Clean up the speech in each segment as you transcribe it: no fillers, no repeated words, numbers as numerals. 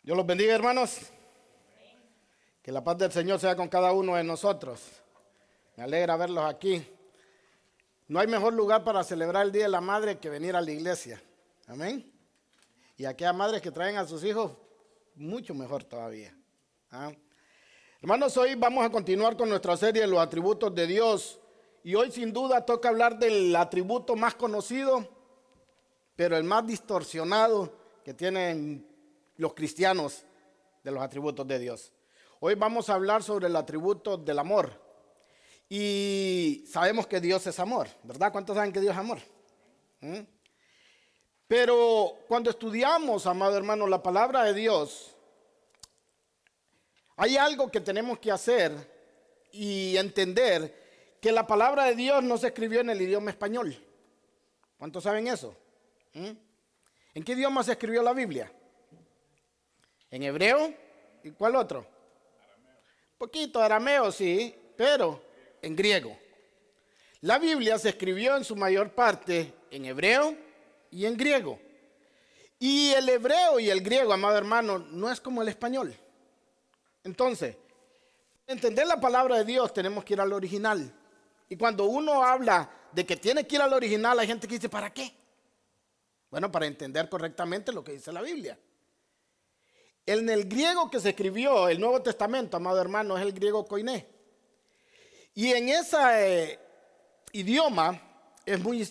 Dios los bendiga, hermanos. Que la paz del Señor sea con cada uno de nosotros. Me alegra verlos aquí. No hay mejor lugar para celebrar el Día de la Madre que venir a la iglesia. Amén. Y aquellas madres que traen a sus hijos, mucho mejor todavía. ¿Ah? Hermanos, hoy vamos a continuar con nuestra serie de los atributos de Dios. Y hoy sin duda toca hablar del atributo más conocido, pero el más distorsionado que tienen los cristianos de los atributos de Dios. Hoy vamos a hablar sobre el atributo del amor. Y sabemos que Dios es amor, ¿verdad? ¿Cuántos saben que Dios es amor? Pero cuando estudiamos, amado hermano, la palabra de Dios, hay algo que tenemos que hacer y entender, que la palabra de Dios no se escribió en el idioma español. ¿Cuántos saben eso? ¿En qué idioma se escribió la Biblia? ¿En hebreo? ¿Y cuál otro? Poquito arameo, sí, pero en griego. La Biblia se escribió en su mayor parte en hebreo y en griego. Y el hebreo y el griego, amado hermano, no es como el español. Entonces, para entender la palabra de Dios tenemos que ir al original. Y cuando uno habla de que tiene que ir al original, hay gente que dice, ¿para qué? Bueno, para entender correctamente lo que dice la Biblia. En el griego que se escribió el Nuevo Testamento, amado hermano, es el griego koiné. Y en ese idioma es muy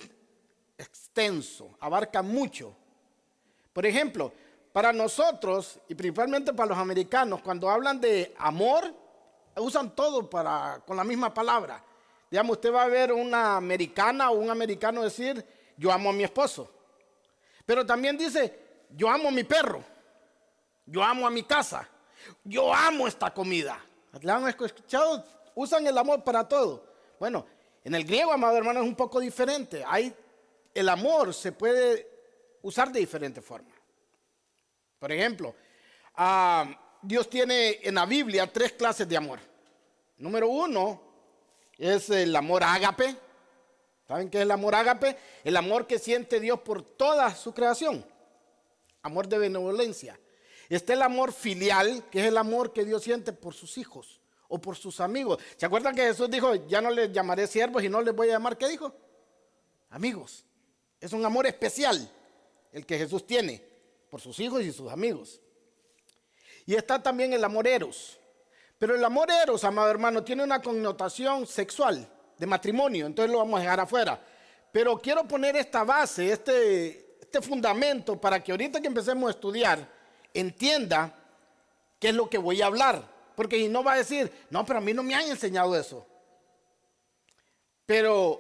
extenso, abarca mucho. Por ejemplo, para nosotros, y principalmente para los americanos, cuando hablan de amor, usan todo con la misma palabra. Digamos, usted va a ver una americana o un americano decir, yo amo a mi esposo. Pero también dice, yo amo a mi perro. Yo amo a mi casa. Yo amo esta comida. ¿La han escuchado? Usan el amor para todo. Bueno, en el griego, amado hermano, es un poco diferente. El amor se puede usar de diferentes formas. Por ejemplo, Dios tiene en la Biblia 3 clases de amor. Número 1 es el amor ágape. ¿Saben qué es el amor ágape? El amor que siente Dios por toda su creación. Amor de benevolencia. Está el amor filial, que es el amor que Dios siente por sus hijos o por sus amigos. ¿Se acuerdan que Jesús dijo, ya no les llamaré siervos y no les voy a llamar? ¿Qué dijo? Amigos. Es un amor especial el que Jesús tiene por sus hijos y sus amigos. Y está también el amor eros. Pero el amor eros, amado hermano, tiene una connotación sexual, de matrimonio, entonces lo vamos a dejar afuera. Pero quiero poner esta base, este fundamento, para que ahorita que empecemos a estudiar, entienda qué es lo que voy a hablar. Porque si no va a decir, no, pero a mí no me han enseñado eso. Pero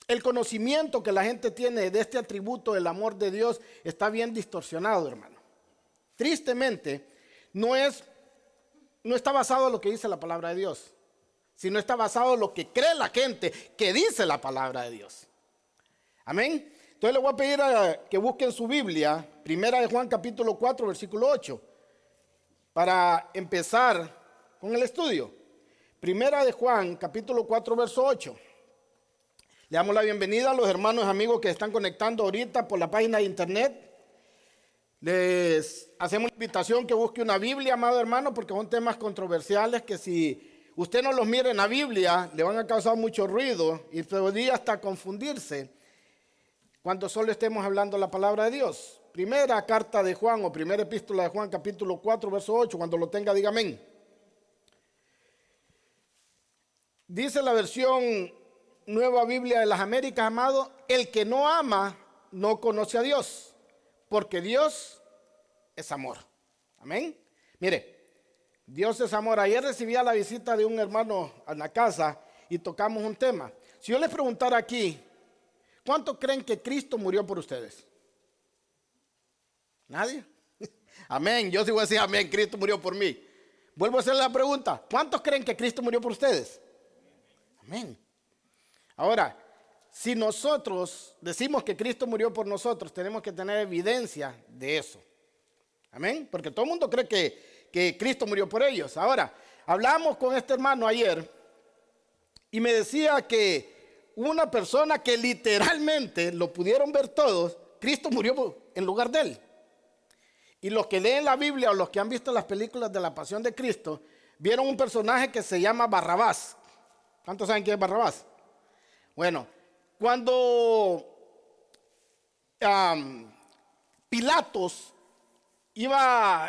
el conocimiento que la gente tiene de este atributo del amor de Dios está bien distorsionado, hermano. Tristemente, no está basado en lo que dice la palabra de Dios, sino está basado en lo que cree la gente que dice la palabra de Dios. Amén. Entonces les voy a pedir que busquen su Biblia, Primera de Juan capítulo 4, versículo 8, para empezar con el estudio. Primera de Juan capítulo 4, verso 8. Le damos la bienvenida a los hermanos y amigos que están conectando ahorita por la página de internet. Les hacemos la invitación que busque una Biblia, amado hermano, porque son temas controversiales que si usted no los mira en la Biblia, le van a causar mucho ruido y podría hasta confundirse cuando solo estemos hablando la palabra de Dios. Primera carta de Juan o primera epístola de Juan, capítulo 4, verso 8, cuando lo tenga, diga amén. Dice la versión Nueva Biblia de las Américas, amado, el que no ama no conoce a Dios, porque Dios es amor. Amén. Mire, Dios es amor. Ayer recibía la visita de un hermano a la casa y tocamos un tema. Si yo les preguntara aquí, ¿cuántos creen que Cristo murió por ustedes? ¿Nadie? Amén. Yo sí voy a decir amén, Cristo murió por mí. Vuelvo a hacer la pregunta, ¿cuántos creen que Cristo murió por ustedes? Amén. Ahora, si nosotros decimos que Cristo murió por nosotros, tenemos que tener evidencia de eso. Amén. Porque todo el mundo cree que Cristo murió por ellos. Ahora, hablamos con este hermano ayer y me decía que una persona que literalmente lo pudieron ver todos, Cristo murió en lugar de él. Y los que leen la Biblia o los que han visto las películas de la Pasión de Cristo, vieron un personaje que se llama Barrabás. ¿Cuántos saben quién es Barrabás? Bueno, cuando Pilatos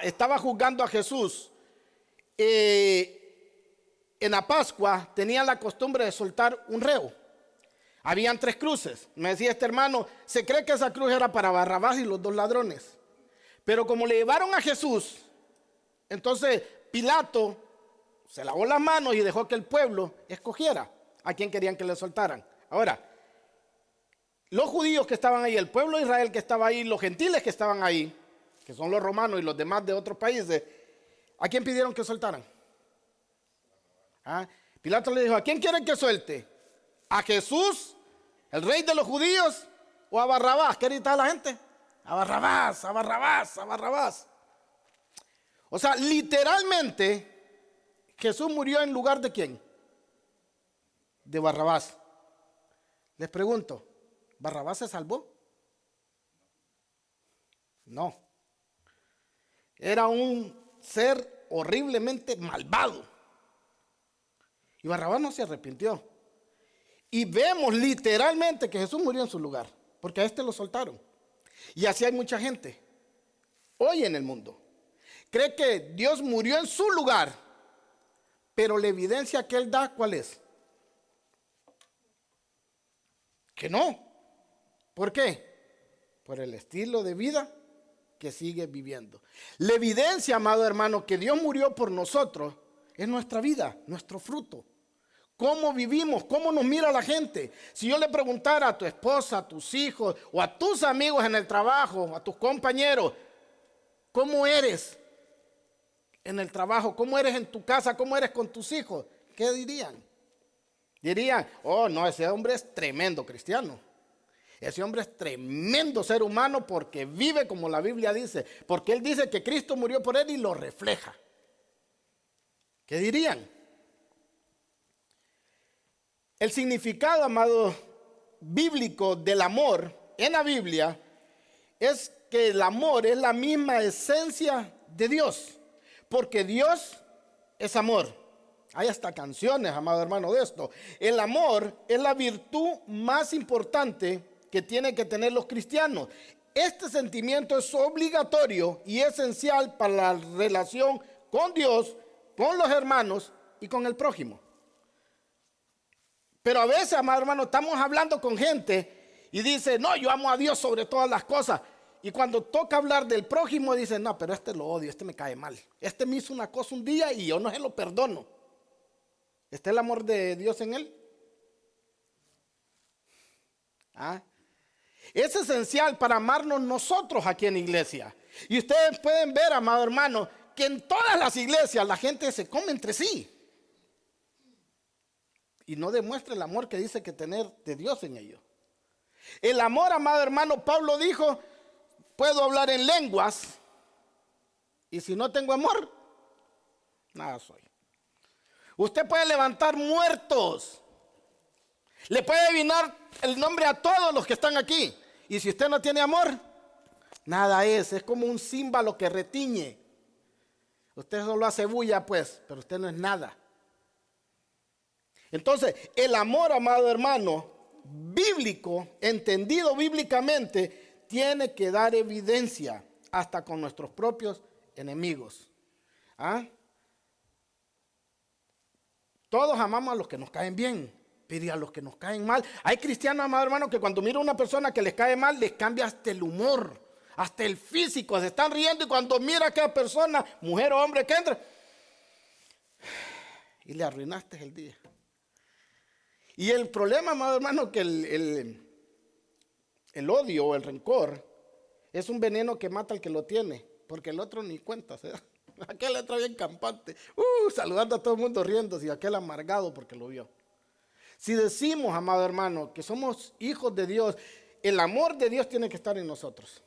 estaba juzgando a Jesús, en la Pascua tenían la costumbre de soltar un reo. Habían 3 cruces. Me decía este hermano, se cree que esa cruz era para Barrabás y los 2 ladrones. Pero como le llevaron a Jesús, entonces Pilato se lavó las manos y dejó que el pueblo escogiera a quién querían que le soltaran. Ahora, los judíos que estaban ahí, el pueblo de Israel que estaba ahí, los gentiles que estaban ahí, que son los romanos y los demás de otros países, ¿a quién pidieron que soltaran? Pilato le dijo, ¿a quién quieren que suelte? ¿A Jesús, el rey de los judíos, o a Barrabás? ¿Qué gritaba la gente? A Barrabás, a Barrabás, a Barrabás. O sea, literalmente, Jesús murió en lugar de ¿quién? De Barrabás. Les pregunto, ¿Barrabás se salvó? No. Era un ser horriblemente malvado. Y Barrabás no se arrepintió. Y vemos literalmente que Jesús murió en su lugar, porque a este lo soltaron. Y así hay mucha gente hoy en el mundo. Cree que Dios murió en su lugar, pero la evidencia que Él da, ¿cuál es? Que no. ¿Por qué? Por el estilo de vida que sigue viviendo. La evidencia, amado hermano, que Dios murió por nosotros es nuestra vida, nuestro fruto. ¿Cómo vivimos? ¿Cómo nos mira la gente? Si yo le preguntara a tu esposa, a tus hijos o a tus amigos en el trabajo, a tus compañeros, ¿cómo eres en el trabajo? ¿Cómo eres en tu casa? ¿Cómo eres con tus hijos? ¿Qué dirían? Dirían, oh no, ese hombre es tremendo cristiano. Ese hombre es tremendo ser humano porque vive como la Biblia dice. Porque él dice que Cristo murió por él y lo refleja. ¿Qué dirían? El significado, amado, bíblico del amor en la Biblia es que el amor es la misma esencia de Dios, porque Dios es amor. Hay hasta canciones, amado hermano, de esto. El amor es la virtud más importante que tienen que tener los cristianos. Este sentimiento es obligatorio y esencial para la relación con Dios, con los hermanos y con el prójimo. Pero a veces, amado hermano, estamos hablando con gente y dice, no, yo amo a Dios sobre todas las cosas. Y cuando toca hablar del prójimo, dice, no, pero este lo odio, este me cae mal. Este me hizo una cosa un día y yo no se lo perdono. ¿Está el amor de Dios en él? Es esencial para amarnos nosotros aquí en la iglesia. Y ustedes pueden ver, amado hermano, que en todas las iglesias la gente se come entre sí. Y no demuestra el amor que dice que tener de Dios en ellos. El amor, amado hermano, Pablo dijo, puedo hablar en lenguas y si no tengo amor, nada soy. Usted puede levantar muertos. Le puede adivinar el nombre a todos los que están aquí. Y si usted no tiene amor, nada es como un címbalo que retiñe. Usted solo hace bulla pues, pero usted no es nada. Entonces, el amor, amado hermano, bíblico, entendido bíblicamente, tiene que dar evidencia hasta con nuestros propios enemigos. Todos amamos a los que nos caen bien, pero y a los que nos caen mal. Hay cristianos, amado hermano, que cuando mira a una persona que les cae mal, les cambia hasta el humor, hasta el físico, se están riendo y cuando mira a aquella persona, mujer o hombre que entra, y le arruinaste el día. Y el problema, amado hermano, que el odio o el rencor es un veneno que mata al que lo tiene, porque el otro ni cuenta, ¿verdad? Aquel entra bien campante, saludando a todo el mundo riendo, y aquel amargado porque lo vio. Si decimos, amado hermano, que somos hijos de Dios, el amor de Dios tiene que estar en nosotros.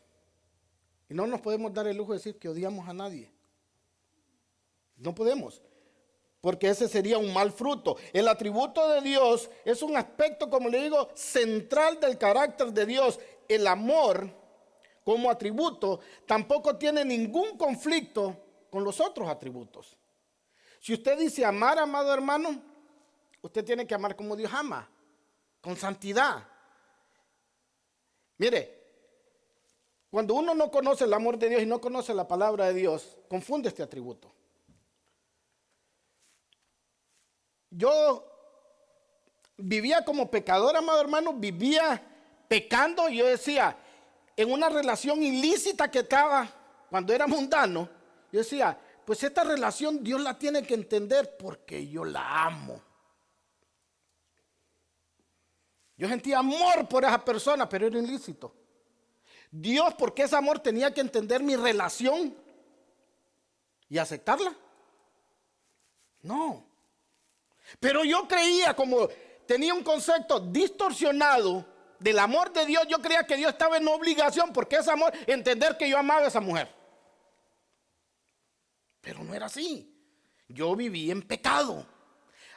Y no nos podemos dar el lujo de decir que odiamos a nadie. No podemos. Porque ese sería un mal fruto. El atributo de Dios es un aspecto, como le digo, central del carácter de Dios. El amor como atributo, tampoco tiene ningún conflicto con los otros atributos. Si usted dice amar, amado hermano, usted tiene que amar como Dios ama, con santidad. Mire, cuando uno no conoce el amor de Dios y no conoce la palabra de Dios, confunde este atributo. Yo vivía como pecador, amado hermano, vivía pecando. Y yo decía, en una relación ilícita que estaba cuando era mundano, yo decía, pues esta relación Dios la tiene que entender porque yo la amo. Yo sentía amor por esa persona, pero era ilícito. Dios, porque ese amor, tenía que entender mi relación y aceptarla. No. Pero yo creía, como tenía un concepto distorsionado del amor de Dios, yo creía que Dios estaba en obligación, porque ese amor, entender que yo amaba a esa mujer. Pero no era así. Yo viví en pecado.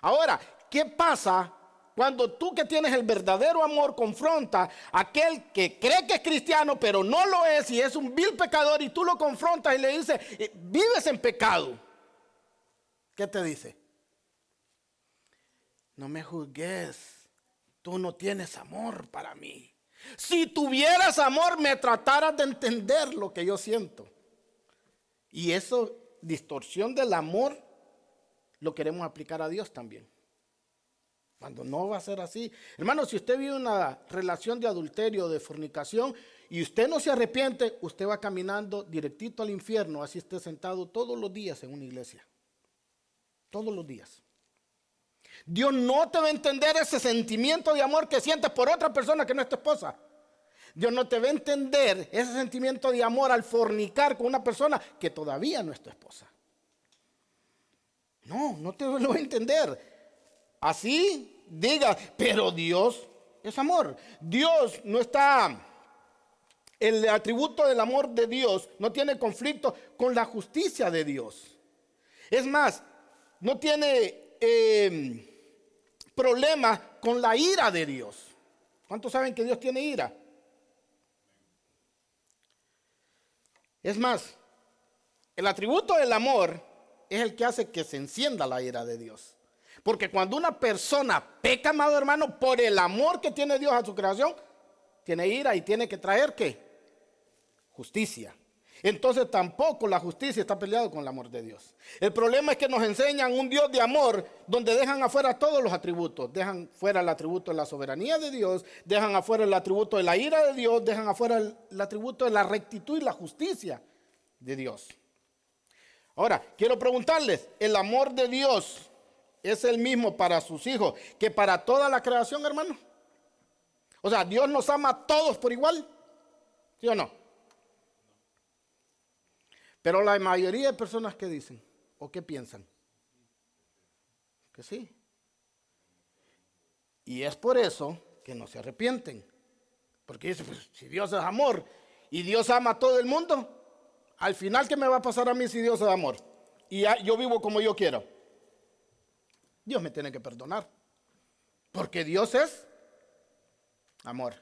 Ahora, ¿qué pasa cuando tú, que tienes el verdadero amor, confronta a aquel que cree que es cristiano pero no lo es y es un vil pecador, y tú lo confrontas y le dices, vives en pecado? ¿Qué te dice? No me juzgues, tú no tienes amor para mí. Si tuvieras amor, me trataras de entender lo que yo siento. Y eso, distorsión del amor, lo queremos aplicar a Dios también, cuando no va a ser así. Hermano, si usted vive una relación de adulterio, de fornicación, y usted no se arrepiente, usted va caminando directito al infierno, así esté sentado todos los días en una iglesia. Todos los días. Dios no te va a entender ese sentimiento de amor que sientes por otra persona que no es tu esposa. Dios no te va a entender ese sentimiento de amor al fornicar con una persona que todavía no es tu esposa. No te lo va a entender. Así diga, pero Dios es amor. Dios no está, el atributo del amor de Dios no tiene conflicto con la justicia de Dios. Es más, no tiene problema con la ira de Dios. ¿Cuántos saben que Dios tiene ira? Es más, el atributo del amor es el que hace que se encienda la ira de Dios. Porque cuando una persona peca, amado hermano, por el amor que tiene Dios a su creación, tiene ira y tiene que traer ¿qué? Justicia. Entonces tampoco la justicia está peleada con el amor de Dios. El problema es que nos enseñan un Dios de amor donde dejan afuera todos los atributos. Dejan fuera el atributo de la soberanía de Dios, dejan afuera el atributo de la ira de Dios, dejan afuera el atributo de la rectitud y la justicia de Dios. Ahora, quiero preguntarles, ¿el amor de Dios es el mismo para sus hijos que para toda la creación, hermano? O sea, ¿Dios nos ama a todos por igual? ¿Sí o no? Pero la mayoría de personas, ¿qué dicen? ¿O qué piensan? Que sí. Y es por eso que no se arrepienten. Porque dicen, pues, si Dios es amor y Dios ama a todo el mundo, al final, ¿qué me va a pasar a mí si Dios es amor? Y yo vivo como yo quiero. Dios me tiene que perdonar. Porque Dios es amor.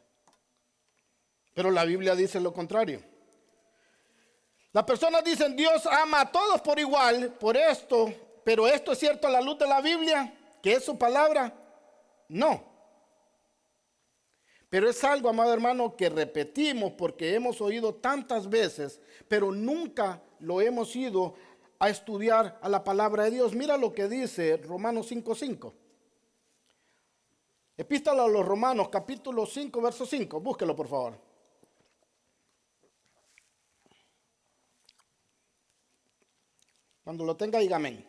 Pero la Biblia dice lo contrario. Las personas dicen, Dios ama a todos por igual, por esto, pero esto es cierto a la luz de la Biblia, que es su palabra. No. Pero es algo, amado hermano, que repetimos porque hemos oído tantas veces, pero nunca lo hemos ido a estudiar a la palabra de Dios. Mira lo que dice Romanos 5:5. Epístola a los Romanos, capítulo 5, verso 5. Búsquelo, por favor. Cuando lo tenga, diga amén.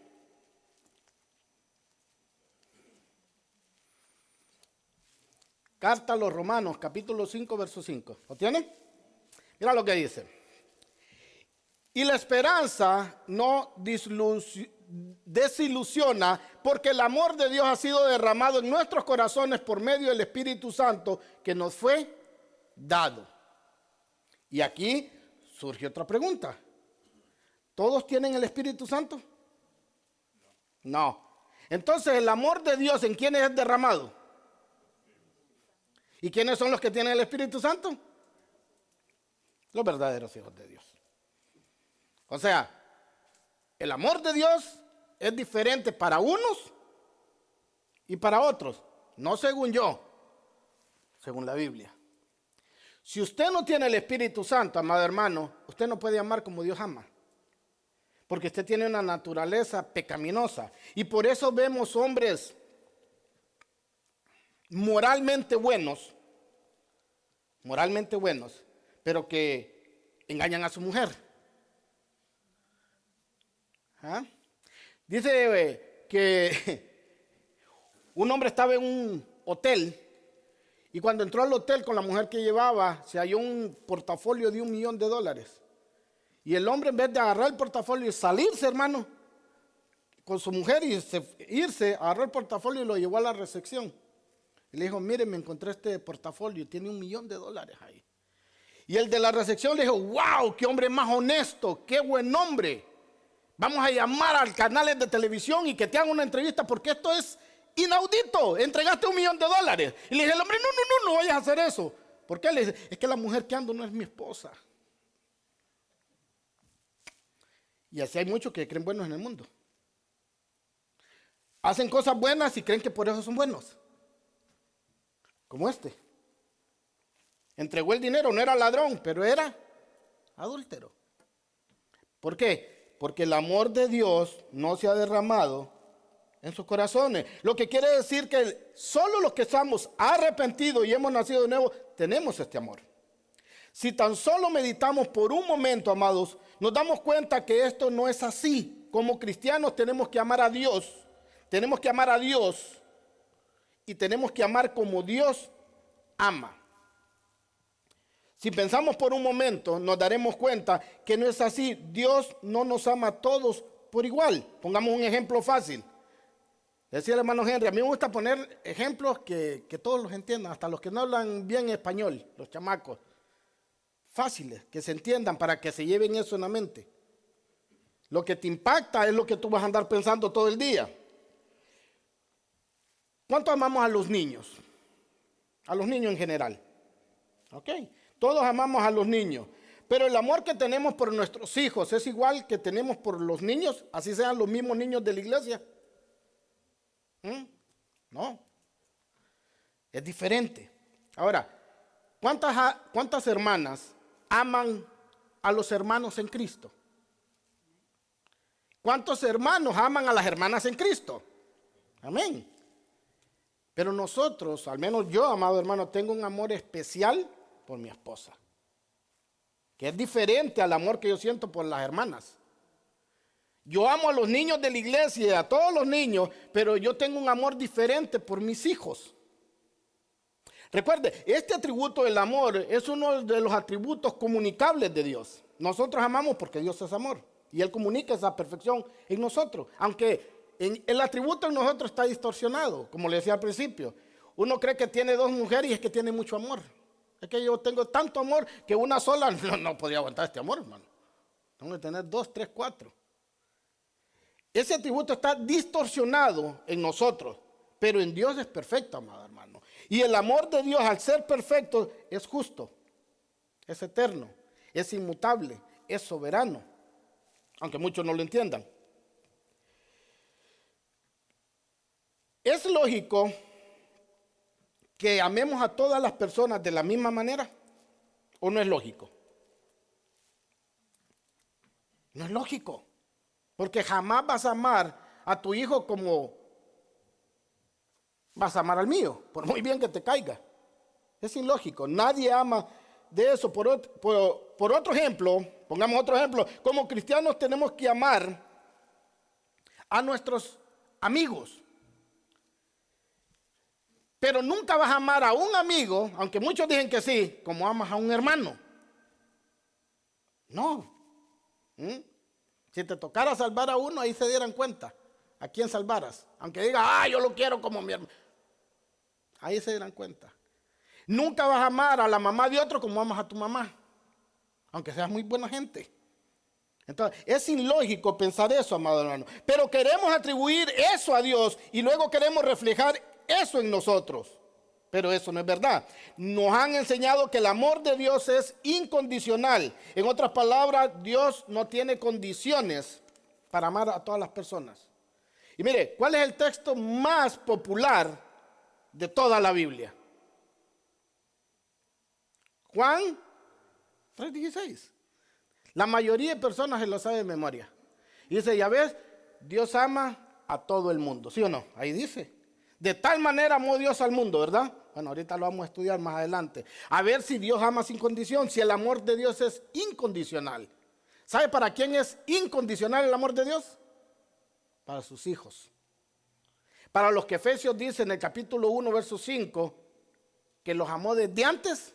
Carta a los Romanos, capítulo 5, verso 5. ¿Lo tienen? Mira lo que dice. Y la esperanza no desilusiona, porque el amor de Dios ha sido derramado en nuestros corazones por medio del Espíritu Santo que nos fue dado. Y aquí surge otra pregunta. ¿Todos tienen el Espíritu Santo? No. Entonces, ¿el amor de Dios en quiénes es derramado? ¿Y quiénes son los que tienen el Espíritu Santo? los verdaderos hijos de Dios. O sea, el amor de Dios es diferente para unos y para otros. No según yo, según la Biblia. Si usted no tiene el Espíritu Santo, amado hermano, usted no puede amar como Dios ama. Porque usted tiene una naturaleza pecaminosa. Y por eso vemos hombres moralmente buenos, pero que engañan a su mujer. ¿Ah? Dice que un hombre estaba en un hotel y cuando entró al hotel con la mujer que llevaba, se halló un portafolio de $1 millón. Y el hombre, en vez de agarrar el portafolio y salirse, hermano, con su mujer y irse, agarró el portafolio y lo llevó a la recepción. Y le dijo, mire, me encontré este portafolio, tiene $1 millón ahí. Y el de la recepción le dijo, wow, qué hombre más honesto, qué buen hombre. Vamos a llamar a canales de televisión y que te hagan una entrevista porque esto es inaudito. Entregaste $1 millón. Y le dije al hombre, no vayas a hacer eso. ¿Por qué? Le dije, es que la mujer que ando no es mi esposa. Y así hay muchos que creen buenos en el mundo. Hacen cosas buenas y creen que por eso son buenos. Como este. Entregó el dinero, no era ladrón, pero era adúltero. ¿Por qué? Porque el amor de Dios no se ha derramado en sus corazones. Lo que quiere decir que solo los que estamos arrepentidos y hemos nacido de nuevo, tenemos este amor. Si tan solo meditamos por un momento, amados, nos damos cuenta que esto no es así. Como cristianos tenemos que amar a Dios. Tenemos que amar a Dios. Y tenemos que amar como Dios ama. Si pensamos por un momento, nos daremos cuenta que no es así. Dios no nos ama a todos por igual. Pongamos un ejemplo fácil. Decía el hermano Henry, a mí me gusta poner ejemplos que todos los entiendan, hasta los que no hablan bien español, los chamacos. Fáciles, que se entiendan para que se lleven eso en la mente. Lo que te impacta es lo que tú vas a andar pensando todo el día. ¿Cuánto amamos a los niños? A los niños en general. ¿Ok? Todos amamos a los niños. Pero el amor que tenemos por nuestros hijos es igual que tenemos por los niños, así sean los mismos niños de la iglesia. No. Es diferente. Ahora, ¿cuántas hermanas aman a los hermanos en Cristo? ¿Cuántos hermanos aman a las hermanas en Cristo? Amén. Pero nosotros, al menos yo, amado hermano, tengo un amor especial por mi esposa, que es diferente al amor que yo siento por las hermanas. Yo amo a los niños de la iglesia, a todos los niños, pero yo tengo un amor diferente por mis hijos. Recuerde, este atributo del amor es uno de los atributos comunicables de Dios. Nosotros amamos porque Dios es amor y Él comunica esa perfección en nosotros, aunque el atributo en nosotros está distorsionado, como le decía al principio. Uno cree que tiene 2 mujeres y es que tiene mucho amor. Es que yo tengo tanto amor que una sola no podría aguantar este amor, hermano. Tengo que tener 2, 3, 4. Ese atributo está distorsionado en nosotros, pero en Dios es perfecto, amado hermano. Y el amor de Dios, al ser perfecto, es justo, es eterno, es inmutable, es soberano, aunque muchos no lo entiendan. ¿Es lógico que amemos a todas las personas de la misma manera? ¿O no es lógico? No es lógico. Porque jamás vas a amar a tu hijo como vas a amar al mío, por muy bien que te caiga. Es ilógico. Nadie ama de eso. Por otro ejemplo, pongamos otro ejemplo. Como cristianos tenemos que amar a nuestros amigos. Pero nunca vas a amar a un amigo, aunque muchos dicen que sí, como amas a un hermano. No. Si te tocara salvar a uno, ahí se dieran cuenta a quién salvaras. Aunque diga, yo lo quiero como mi hermano. Ahí se dieran cuenta. Nunca vas a amar a la mamá de otro como amas a tu mamá, aunque seas muy buena gente. Entonces, es ilógico pensar eso, amado hermano. Pero queremos atribuir eso a Dios y luego queremos reflejar eso en nosotros. pero eso no es verdad. Nos han enseñado que el amor de Dios es incondicional. En otras palabras, Dios no tiene condiciones para amar a todas las personas. Y mire, ¿cuál es el texto más popular de toda la Biblia? Juan 3:16. La mayoría de personas se lo sabe de memoria. Y dice, ya ves, Dios ama a todo el mundo, ¿sí o no? Ahí dice. De tal manera amó Dios al mundo, ¿verdad? Bueno, ahorita lo vamos a estudiar más adelante. A ver si Dios ama sin condición, si el amor de Dios es incondicional. ¿Sabe para quién es incondicional el amor de Dios? Para sus hijos. Para los que Efesios dice en el capítulo 1, verso 5, que los amó desde antes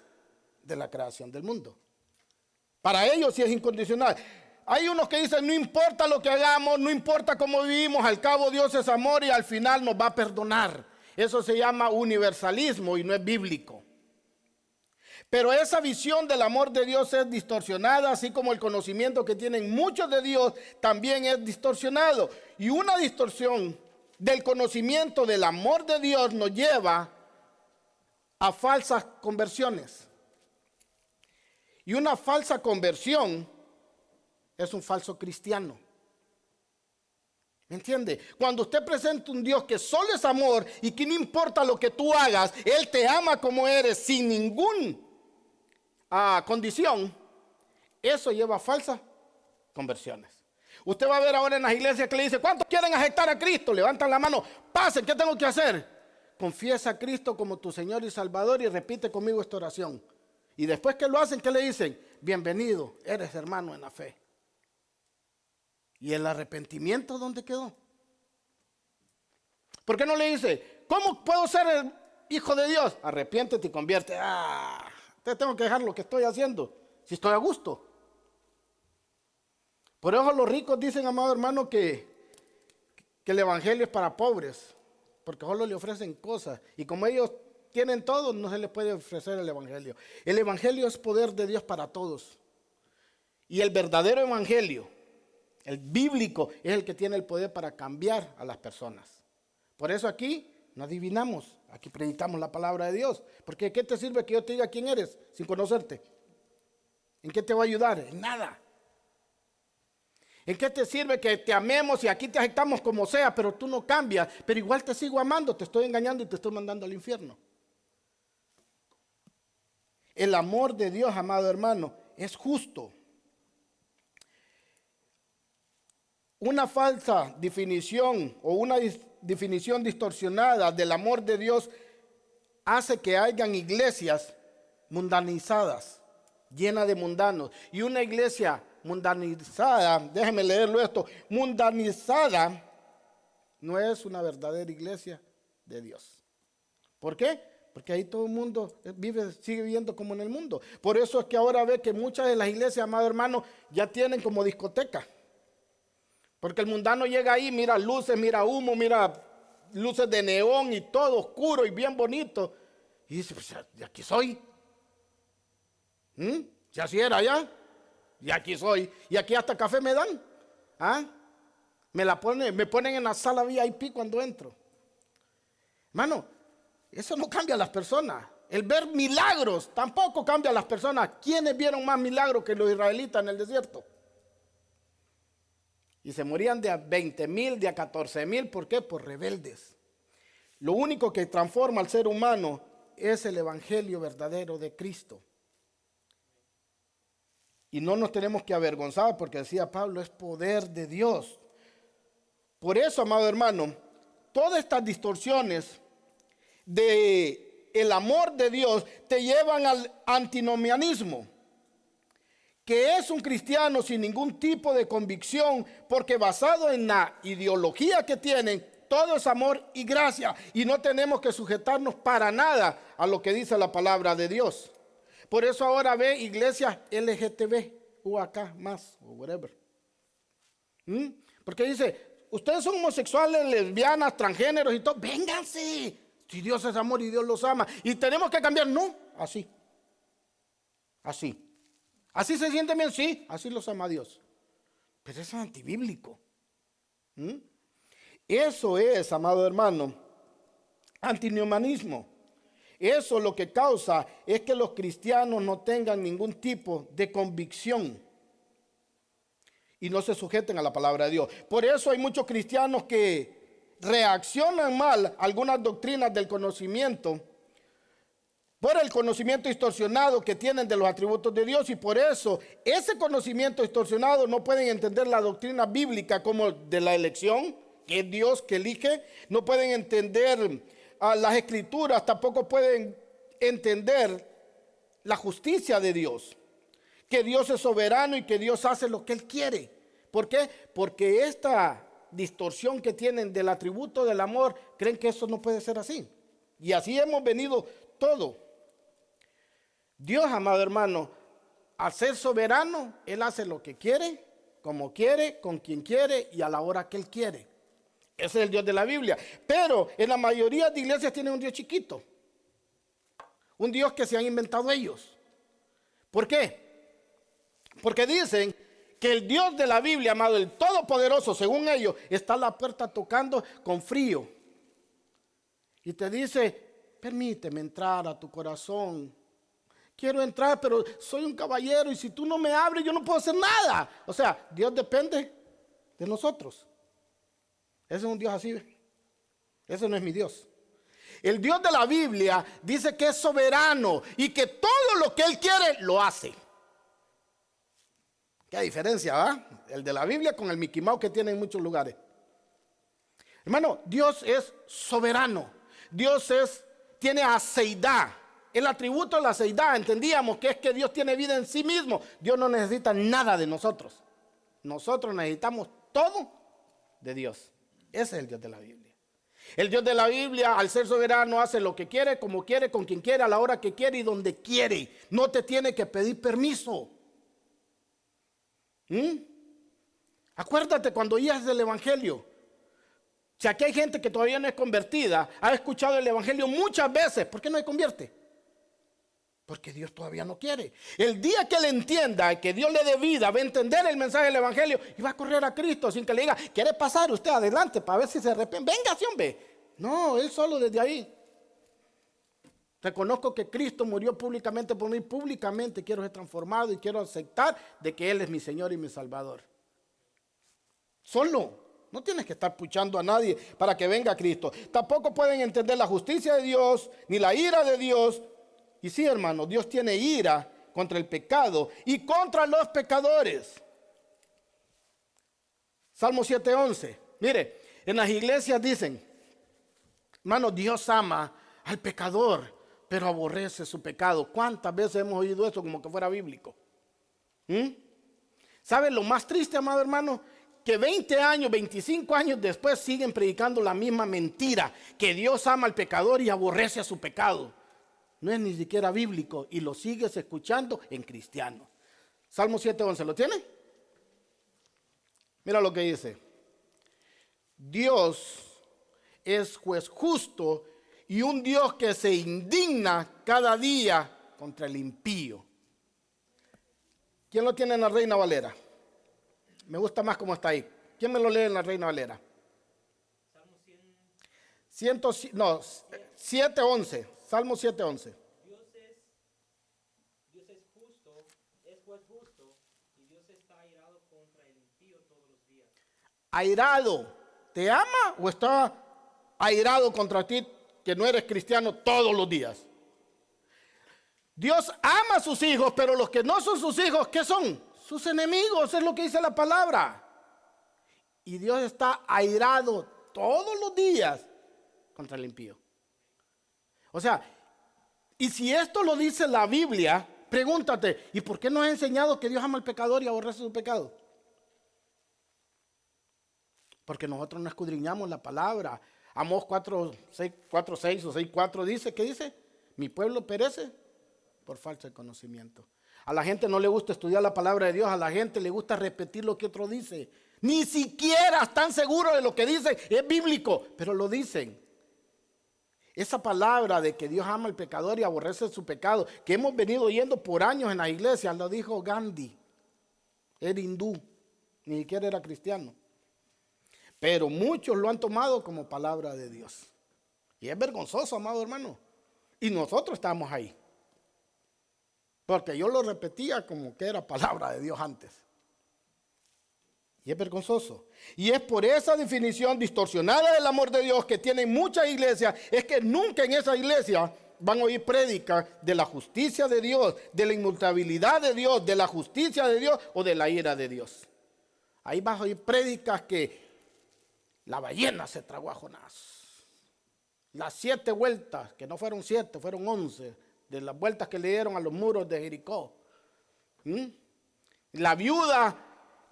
de la creación del mundo. Para ellos sí es incondicional. Hay unos que dicen, no importa lo que hagamos, no importa cómo vivimos, al cabo Dios es amor y al final nos va a perdonar. Eso se llama universalismo y no es bíblico. Pero esa visión del amor de Dios es distorsionada, así como el conocimiento que tienen muchos de Dios también es distorsionado. Y una distorsión del conocimiento del amor de Dios nos lleva a falsas conversiones. Y una falsa conversión es un falso cristiano. ¿Me entiende? Cuando usted presenta un Dios que solo es amor y que no importa lo que tú hagas, Él te ama como eres sin ninguna condición, eso lleva a falsas conversiones. Usted va a ver ahora en las iglesias que le dice, ¿cuántos quieren aceptar a Cristo? Levantan la mano, pasen, ¿qué tengo que hacer? Confiesa a Cristo como tu Señor y Salvador y repite conmigo esta oración. Y después que lo hacen, ¿qué le dicen? Bienvenido, eres hermano en la fe. ¿Y el arrepentimiento dónde quedó? ¿Por qué no le dice, ¿cómo puedo ser el hijo de Dios? Arrepiéntete y convierte. Te tengo que dejar lo que estoy haciendo, si estoy a gusto. Por eso los ricos dicen, amado hermano, que el evangelio es para pobres, porque solo le ofrecen cosas. Y como ellos tienen todo, no se les puede ofrecer el evangelio. El evangelio es poder de Dios para todos. Y el verdadero evangelio, el bíblico, es el que tiene el poder para cambiar a las personas. Por eso aquí no adivinamos, aquí predicamos la palabra de Dios. Porque ¿qué te sirve que yo te diga quién eres sin conocerte? ¿En qué te va a ayudar? En nada. ¿En qué te sirve que te amemos y aquí te aceptamos como sea, pero tú no cambias? Pero igual te sigo amando, te estoy engañando y te estoy mandando al infierno. El amor de Dios, amado hermano, es justo. Una falsa definición o una definición distorsionada del amor de Dios hace que hayan iglesias mundanizadas, llenas de mundanos. Y una iglesia mundanizada, déjeme leerlo esto, mundanizada no es una verdadera iglesia de Dios. ¿Por qué? Porque ahí todo el mundo sigue viviendo como en el mundo. Por eso es que ahora ve que muchas de las iglesias, amado hermano, ya tienen como discoteca. Porque el mundano llega ahí, mira luces, mira humo, mira luces de neón y todo oscuro y bien bonito. Y dice, pues de aquí soy. Si así era allá, y aquí soy. Y aquí hasta café me dan. Me ponen en la sala VIP cuando entro. Hermano, eso no cambia a las personas. El ver milagros tampoco cambia a las personas. ¿Quiénes vieron más milagros que los israelitas en el desierto? Y se morían de a 20,000, de a 14,000. ¿Por qué? Por rebeldes. Lo único que transforma al ser humano es el evangelio verdadero de Cristo. Y no nos tenemos que avergonzar porque decía Pablo, es poder de Dios. Por eso, amado hermano, todas estas distorsiones del amor de Dios te llevan al antinomianismo, que es un cristiano sin ningún tipo de convicción, porque basado en la ideología que tienen, todo es amor y gracia, y no tenemos que sujetarnos para nada a lo que dice la palabra de Dios. Por eso ahora ve iglesias LGTB, UAK más, o whatever. Porque dice, ustedes son homosexuales, lesbianas, transgéneros y todo, vénganse, si Dios es amor y Dios los ama, y tenemos que cambiar, no, así. ¿Así se sienten bien? Sí, así los ama Dios. Pero eso es antibíblico. Eso es, amado hermano, antinomianismo. Eso lo que causa es que los cristianos no tengan ningún tipo de convicción y no se sujeten a la palabra de Dios. Por eso hay muchos cristianos que reaccionan mal a algunas doctrinas del conocimiento, por el conocimiento distorsionado que tienen de los atributos de Dios, y por eso ese conocimiento distorsionado no pueden entender la doctrina bíblica como de la elección, que es Dios que elige. No pueden entender las escrituras, tampoco pueden entender la justicia de Dios, que Dios es soberano y que Dios hace lo que Él quiere. ¿Por qué? Porque esta distorsión que tienen del atributo del amor, creen que eso no puede ser así. Y así hemos venido todo. Dios, amado hermano, al ser soberano, Él hace lo que quiere, como quiere, con quien quiere y a la hora que Él quiere. Ese es el Dios de la Biblia. Pero en la mayoría de iglesias tienen un Dios chiquito. Un Dios que se han inventado ellos. ¿Por qué? Porque dicen que el Dios de la Biblia, amado, el Todopoderoso, según ellos, está a la puerta tocando con frío. Y te dice, permíteme entrar a tu corazón. Quiero entrar, pero soy un caballero y si tú no me abres, yo no puedo hacer nada. O sea, Dios depende de nosotros. Ese es un Dios así. Ese no es mi Dios. El Dios de la Biblia dice que es soberano y que todo lo que Él quiere, lo hace. Qué diferencia, ¿verdad? El de la Biblia con el Mickey Mouse que tiene en muchos lugares. Hermano, Dios es soberano. Dios tiene aceidad. El atributo de la aceidad, entendíamos que es que Dios tiene vida en sí mismo. Dios no necesita nada de nosotros. Nosotros necesitamos todo de Dios. Ese es el Dios de la Biblia. El Dios de la Biblia, al ser soberano, hace lo que quiere, como quiere, con quien quiere, a la hora que quiere y donde quiere. No te tiene que pedir permiso. Acuérdate cuando oías del Evangelio. Si aquí hay gente que todavía no es convertida, ha escuchado el Evangelio muchas veces, ¿por qué no se convierte? Porque Dios todavía no quiere. El día que él entienda, que Dios le dé vida, va a entender el mensaje del Evangelio y va a correr a Cristo sin que le diga, ¿quiere pasar usted adelante para ver si se arrepiente? Venga, sí, hombre. No, él solo desde ahí. Reconozco que Cristo murió públicamente por mí. Públicamente quiero ser transformado y quiero aceptar de que Él es mi Señor y mi Salvador. Solo. No tienes que estar puchando a nadie para que venga Cristo. Tampoco pueden entender la justicia de Dios ni la ira de Dios. Y sí, hermano, Dios tiene ira contra el pecado y contra los pecadores. Salmo 7:11. Mire, en las iglesias dicen, hermano, Dios ama al pecador, pero aborrece su pecado. ¿Cuántas veces hemos oído eso como que fuera bíblico? ¿Saben lo más triste, amado hermano? Que 20 años, 25 años después siguen predicando la misma mentira, que Dios ama al pecador y aborrece a su pecado. No es ni siquiera bíblico y lo sigues escuchando en cristianos. Salmo 7:11, ¿lo tiene? Mira lo que dice. Dios es juez justo y un Dios que se indigna cada día contra el impío. ¿Quién lo tiene en la Reina Valera? Me gusta más cómo está ahí. ¿Quién me lo lee en la Reina Valera? Salmo 7:11. Salmo 7:11. Dios es justo, es juez justo, y Dios está airado contra el impío todos los días. ¿Airado? ¿Te ama o está airado contra ti que no eres cristiano todos los días? Dios ama a sus hijos, pero los que no son sus hijos, ¿qué son? Sus enemigos, es lo que dice la palabra. Y Dios está airado todos los días contra el impío. O sea, y si esto lo dice la Biblia, pregúntate, ¿y por qué nos ha enseñado que Dios ama al pecador y aborrece su pecado? Porque nosotros no escudriñamos la palabra. Amós 4:6 o 6:4 dice, ¿qué dice? Mi pueblo perece por falta de conocimiento. A la gente no le gusta estudiar la palabra de Dios, a la gente le gusta repetir lo que otro dice. Ni siquiera están seguros de lo que dicen, es bíblico, pero lo dicen. Esa palabra de que Dios ama al pecador y aborrece su pecado, que hemos venido oyendo por años en la iglesia, lo dijo Gandhi. Era hindú, ni siquiera era cristiano. Pero muchos lo han tomado como palabra de Dios. Y es vergonzoso, amado hermano. Y nosotros estábamos ahí. Porque yo lo repetía como que era palabra de Dios antes. Y es vergonzoso. Y es por esa definición distorsionada del amor de Dios que tienen muchas iglesias, es que nunca en esa iglesia van a oír prédica de la justicia de Dios, de la inmutabilidad de Dios, de la justicia de Dios o de la ira de Dios. Ahí vas a oír prédicas que la ballena se tragó a Jonás. Las 7 vueltas, que no fueron 7, fueron 11, de las vueltas que le dieron a los muros de Jericó. La viuda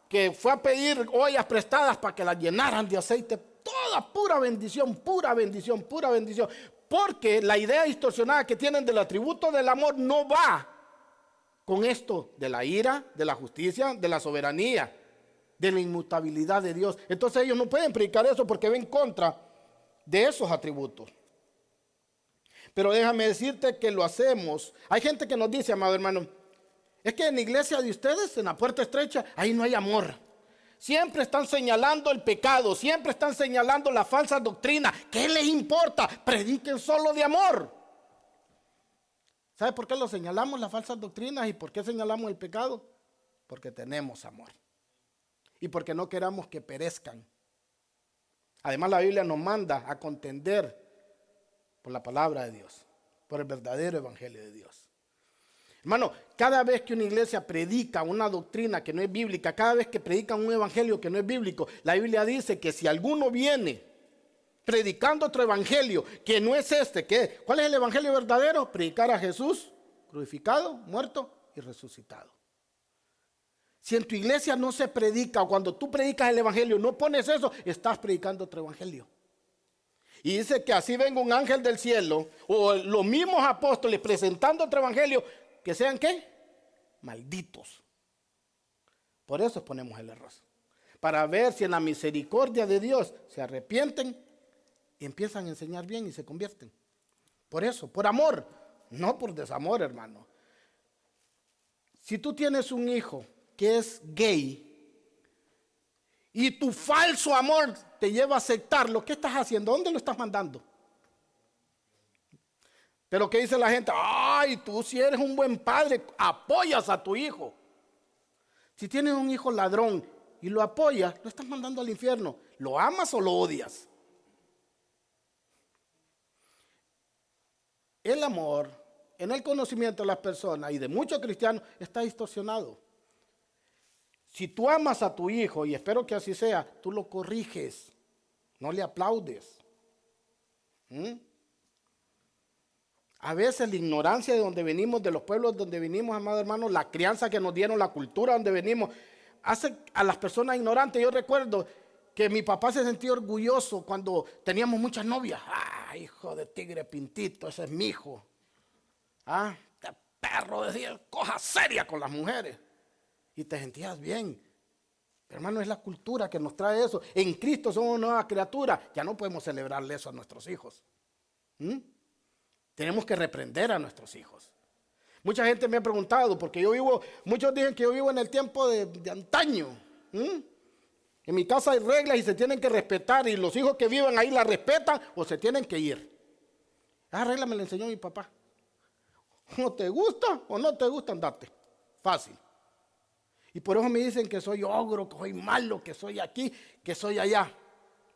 que fue a pedir ollas prestadas para que las llenaran de aceite, toda pura bendición, pura bendición, pura bendición. Porque la idea distorsionada que tienen del atributo del amor no va con esto de la ira, de la justicia, de la soberanía, de la inmutabilidad de Dios. Entonces ellos no pueden predicar eso porque ven contra de esos atributos. Pero déjame decirte que lo hacemos. Hay gente que nos dice, amado hermano, es que en la iglesia de ustedes, en la puerta estrecha, ahí no hay amor. Siempre están señalando el pecado, siempre están señalando la falsa doctrina. ¿Qué les importa? Prediquen solo de amor. ¿Sabe por qué lo señalamos las falsas doctrinas y por qué señalamos el pecado? Porque tenemos amor. Y porque no queramos que perezcan. Además, la Biblia nos manda a contender por la palabra de Dios, por el verdadero evangelio de Dios. Hermano, cada vez que una iglesia predica una doctrina que no es bíblica, cada vez que predican un evangelio que no es bíblico, la Biblia dice que si alguno viene predicando otro evangelio que no es este, ¿cuál es el evangelio verdadero? Predicar a Jesús crucificado, muerto y resucitado. Si en tu iglesia no se predica, o cuando tú predicas el evangelio no pones eso, estás predicando otro evangelio. Y dice que así venga un ángel del cielo, o los mismos apóstoles presentando otro evangelio, que sean ¿qué? Malditos. Por eso ponemos el error. Para ver si en la misericordia de Dios se arrepienten y empiezan a enseñar bien y se convierten. Por eso, por amor, no por desamor, hermano. Si tú tienes un hijo que es gay y tu falso amor te lleva a aceptarlo, ¿qué estás haciendo? ¿Dónde lo estás mandando? Pero ¿qué dice la gente? Ay, tú si eres un buen padre, apoyas a tu hijo. Si tienes un hijo ladrón y lo apoyas, lo estás mandando al infierno. ¿Lo amas o lo odias? El amor en el conocimiento de las personas y de muchos cristianos está distorsionado. Si tú amas a tu hijo, y espero que así sea, tú lo corriges, no le aplaudes. A veces la ignorancia de donde venimos, de los pueblos donde venimos, amados hermanos, la crianza que nos dieron, la cultura donde venimos, hace a las personas ignorantes. Yo recuerdo que mi papá se sentía orgulloso cuando teníamos muchas novias. Ah, hijo de tigre pintito, ese es mi hijo. Ah, este perro decía cosas serias con las mujeres. Y te sentías bien. Hermano, es la cultura que nos trae eso. En Cristo somos una nueva criatura. Ya no podemos celebrarle eso a nuestros hijos. Tenemos que reprender a nuestros hijos. Mucha gente me ha preguntado, porque muchos dicen que yo vivo en el tiempo de antaño. En mi casa hay reglas y se tienen que respetar, y los hijos que viven ahí la respetan o se tienen que ir. Esa regla me la enseñó mi papá. O te gusta o no te gusta, andate. Fácil. Y por eso me dicen que soy ogro, que soy malo, que soy aquí, que soy allá.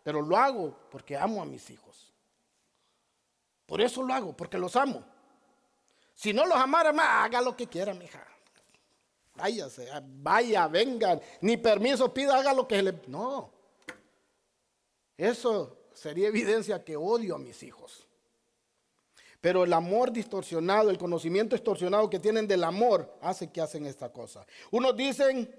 Pero lo hago porque amo a mis hijos. Por eso lo hago, porque los amo. Si no los amara más, haga lo que quiera, mija. Váyase, vaya, vengan, ni permiso pida, haga lo que le... No. Eso sería evidencia que odio a mis hijos. Pero el amor distorsionado, el conocimiento distorsionado que tienen del amor, hace que hacen esta cosa. Unos dicen,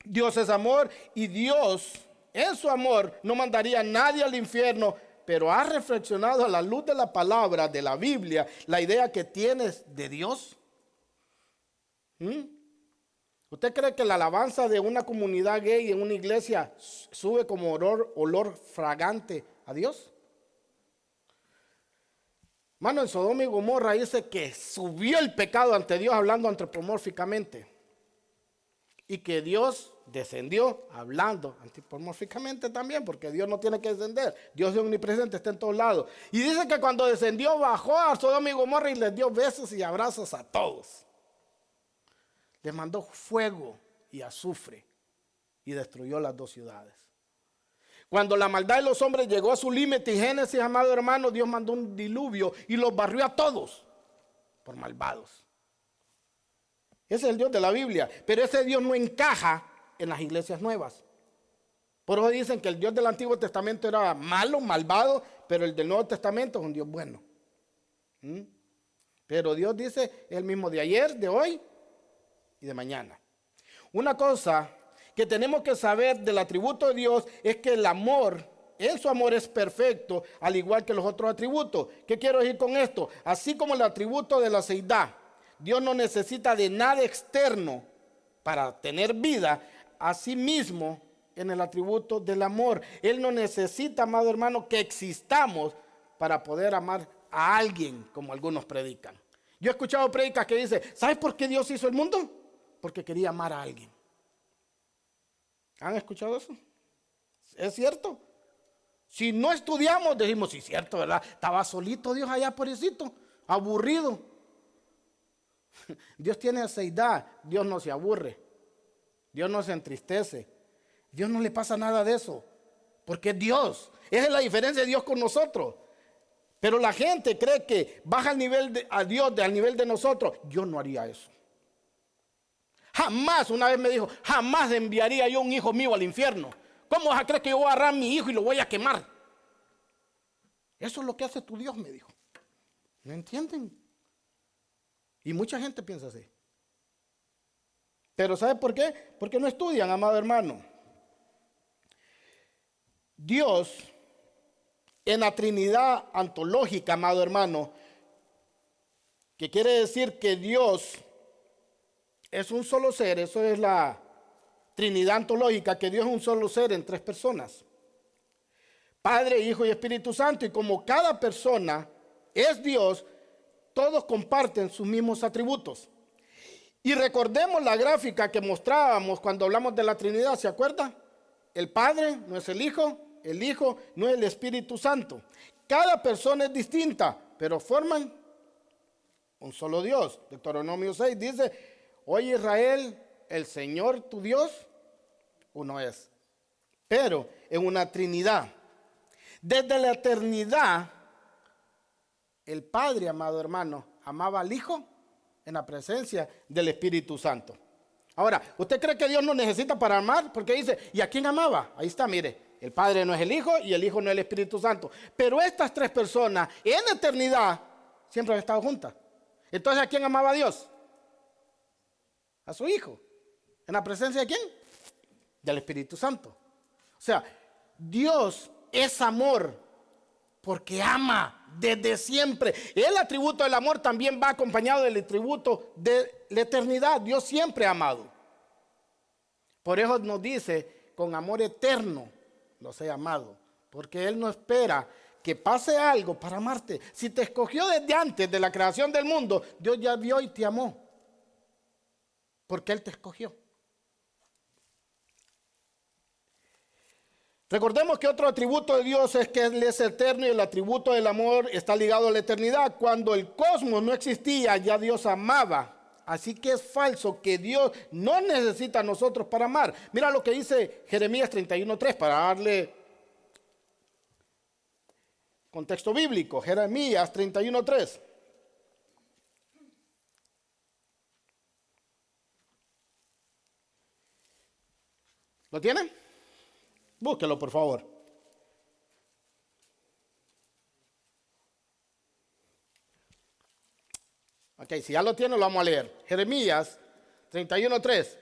Dios es amor, y Dios, en su amor, no mandaría a nadie al infierno, pero has reflexionado a la luz de la palabra, de la Biblia, la idea que tienes de Dios. ¿Usted cree que la alabanza de una comunidad gay en una iglesia sube como olor fragante a Dios? Mano, en Sodoma y Gomorra dice que subió el pecado ante Dios, hablando antropomórficamente, y que Dios descendió hablando antropomórficamente también, porque Dios no tiene que descender. Dios es omnipresente, está en todos lados. Y dice que cuando descendió, bajó a Sodoma y Gomorra y les dio besos y abrazos a todos. Les mandó fuego y azufre y destruyó las dos ciudades. Cuando la maldad de los hombres llegó a su límite en Génesis, amado hermano, Dios mandó un diluvio y los barrió a todos por malvados. Ese es el Dios de la Biblia, pero ese Dios no encaja en las iglesias nuevas. Por eso dicen que el Dios del Antiguo Testamento era malo, malvado, pero el del Nuevo Testamento es un Dios bueno. Pero Dios dice, es el mismo de ayer, de hoy y de mañana. Una cosa que tenemos que saber del atributo de Dios es que el amor, en su amor es perfecto, al igual que los otros atributos. ¿Qué quiero decir con esto? Así como el atributo de la seidad, Dios no necesita de nada externo para tener vida. Así mismo en el atributo del amor, Él no necesita, amado hermano, que existamos para poder amar a alguien, como algunos predican. Yo he escuchado prédicas que dicen, ¿sabes por qué Dios hizo el mundo? Porque quería amar a alguien. ¿Han escuchado eso? ¿Es cierto? Si no estudiamos, decimos, sí, cierto, ¿verdad? Estaba solito Dios allá, pobrecito, aburrido. Dios tiene seidad, Dios no se aburre, Dios no se entristece, Dios no le pasa nada de eso, porque es Dios. Esa es la diferencia de Dios con nosotros. Pero la gente cree que baja al nivel a Dios al nivel de nosotros. Yo no haría eso. Jamás, una vez me dijo, jamás enviaría yo un hijo mío al infierno. ¿Cómo vas a creer que yo voy a agarrar a mi hijo y lo voy a quemar? Eso es lo que hace tu Dios, me dijo. ¿No entienden? Y mucha gente piensa así. Pero ¿sabe por qué? Porque no estudian, amado hermano. Dios, en la Trinidad antológica, amado hermano, que quiere decir que Dios es un solo ser, eso es la Trinidad antológica, que Dios es un solo ser en tres personas. Padre, Hijo y Espíritu Santo. Y como cada persona es Dios, todos comparten sus mismos atributos. Y recordemos la gráfica que mostrábamos cuando hablamos de la Trinidad, ¿se acuerda? El Padre no es el Hijo no es el Espíritu Santo. Cada persona es distinta, pero forman un solo Dios. Deuteronomio 6 dice, oye Israel, el Señor tu Dios, uno es, pero en una Trinidad. Desde la eternidad, el Padre, amado hermano, amaba al Hijo en la presencia del Espíritu Santo. Ahora, ¿usted cree que Dios no necesita para amar? Porque dice, ¿y a quién amaba? Ahí está, mire, el Padre no es el Hijo y el Hijo no es el Espíritu Santo. Pero estas tres personas en la eternidad siempre han estado juntas. Entonces, ¿a quién amaba Dios? A su Hijo. ¿En la presencia de quién? Del Espíritu Santo. O sea, Dios es amor porque ama desde siempre. El atributo del amor también va acompañado del atributo de la eternidad. Dios siempre ha amado. Por eso nos dice, con amor eterno los he amado. Porque Él no espera que pase algo para amarte. Si te escogió desde antes de la creación del mundo, Dios ya vio y te amó. Porque Él te escogió. Recordemos que otro atributo de Dios es que Él es eterno y el atributo del amor está ligado a la eternidad. Cuando el cosmos no existía, ya Dios amaba. Así que es falso que Dios no necesita a nosotros para amar. Mira lo que dice Jeremías 31:3 para darle contexto bíblico. Jeremías 31:3. ¿Lo tienen? Búsquelo, por favor. Ok, si ya lo tiene, lo vamos a leer. Jeremías 31:3.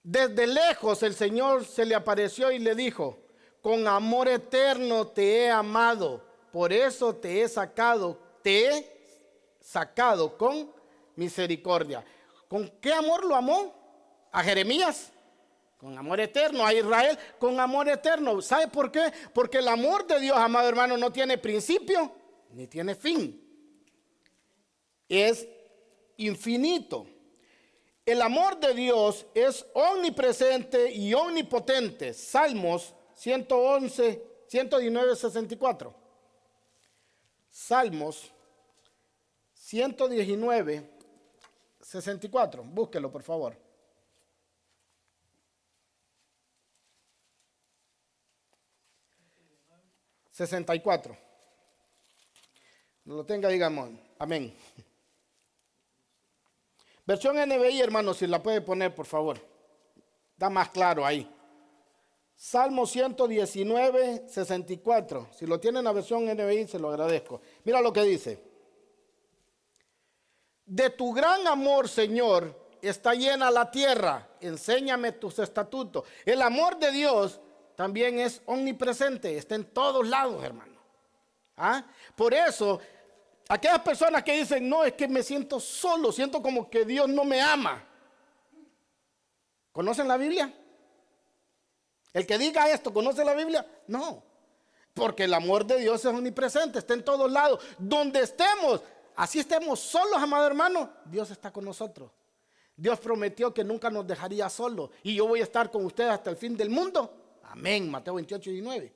Desde lejos el Señor se le apareció y le dijo, con amor eterno te he amado, por eso te he sacado con misericordia. ¿Con qué amor lo amó? A Jeremías. Con amor eterno. A Israel con amor eterno. ¿Sabe por qué? Porque el amor de Dios, amado hermano, no tiene principio ni tiene fin. Es infinito. El amor de Dios es omnipresente y omnipotente. Salmos 111, 119, 64. Salmos 119, 64. Búsquelo, por favor. $64. No lo tenga, digamos. Amén. Versión NBI, hermano, si la puede poner, por favor. Está más claro ahí. Salmo 119, 64. Si lo tienen en la versión NBI, se lo agradezco. Mira lo que dice. De tu gran amor, Señor, está llena la tierra. Enséñame tus estatutos. El amor de Dios también es omnipresente. Está en todos lados, hermano. ¿Ah? Por eso, aquellas personas que dicen, no, es que me siento solo, siento como que Dios no me ama. ¿Conocen la Biblia? El que diga esto, ¿conoce la Biblia? No, porque el amor de Dios es omnipresente, está en todos lados. Donde estemos, así estemos solos, amado hermano, Dios está con nosotros. Dios prometió que nunca nos dejaría solos y yo voy a estar con ustedes hasta el fin del mundo. Amén, Mateo 28, 19.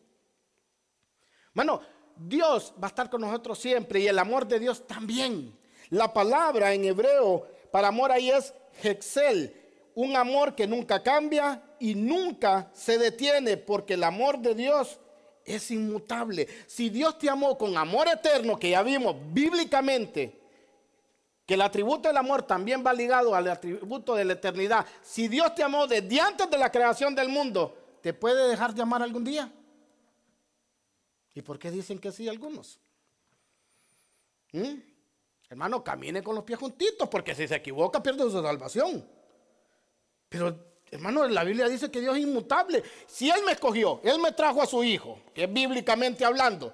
Hermano, Dios va a estar con nosotros siempre y el amor de Dios también. La palabra en hebreo para amor ahí es hexel, un amor que nunca cambia y nunca se detiene, porque el amor de Dios es inmutable. Si Dios te amó con amor eterno, que ya vimos bíblicamente, que el atributo del amor también va ligado al atributo de la eternidad. Si Dios te amó desde antes de la creación del mundo, ¿te puede dejar de amar algún día? ¿Y por qué dicen que sí algunos? Hermano, camine con los pies juntitos, porque si se equivoca pierde su salvación. Pero, hermano, la Biblia dice que Dios es inmutable. Si Él me escogió, Él me trajo a su Hijo, que es bíblicamente hablando.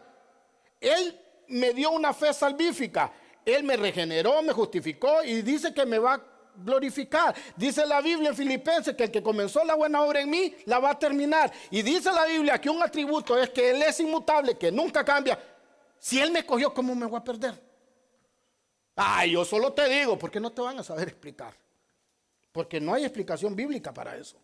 Él me dio una fe salvífica. Él me regeneró, me justificó y dice que me va a glorificar. Dice la Biblia en Filipenses que el que comenzó la buena obra en mí, la va a terminar. Y dice la Biblia que un atributo es que Él es inmutable, que nunca cambia. Si Él me escogió, ¿cómo me voy a perder? Ay, yo solo te digo, porque no te van a saber explicar. Porque no hay explicación bíblica para eso.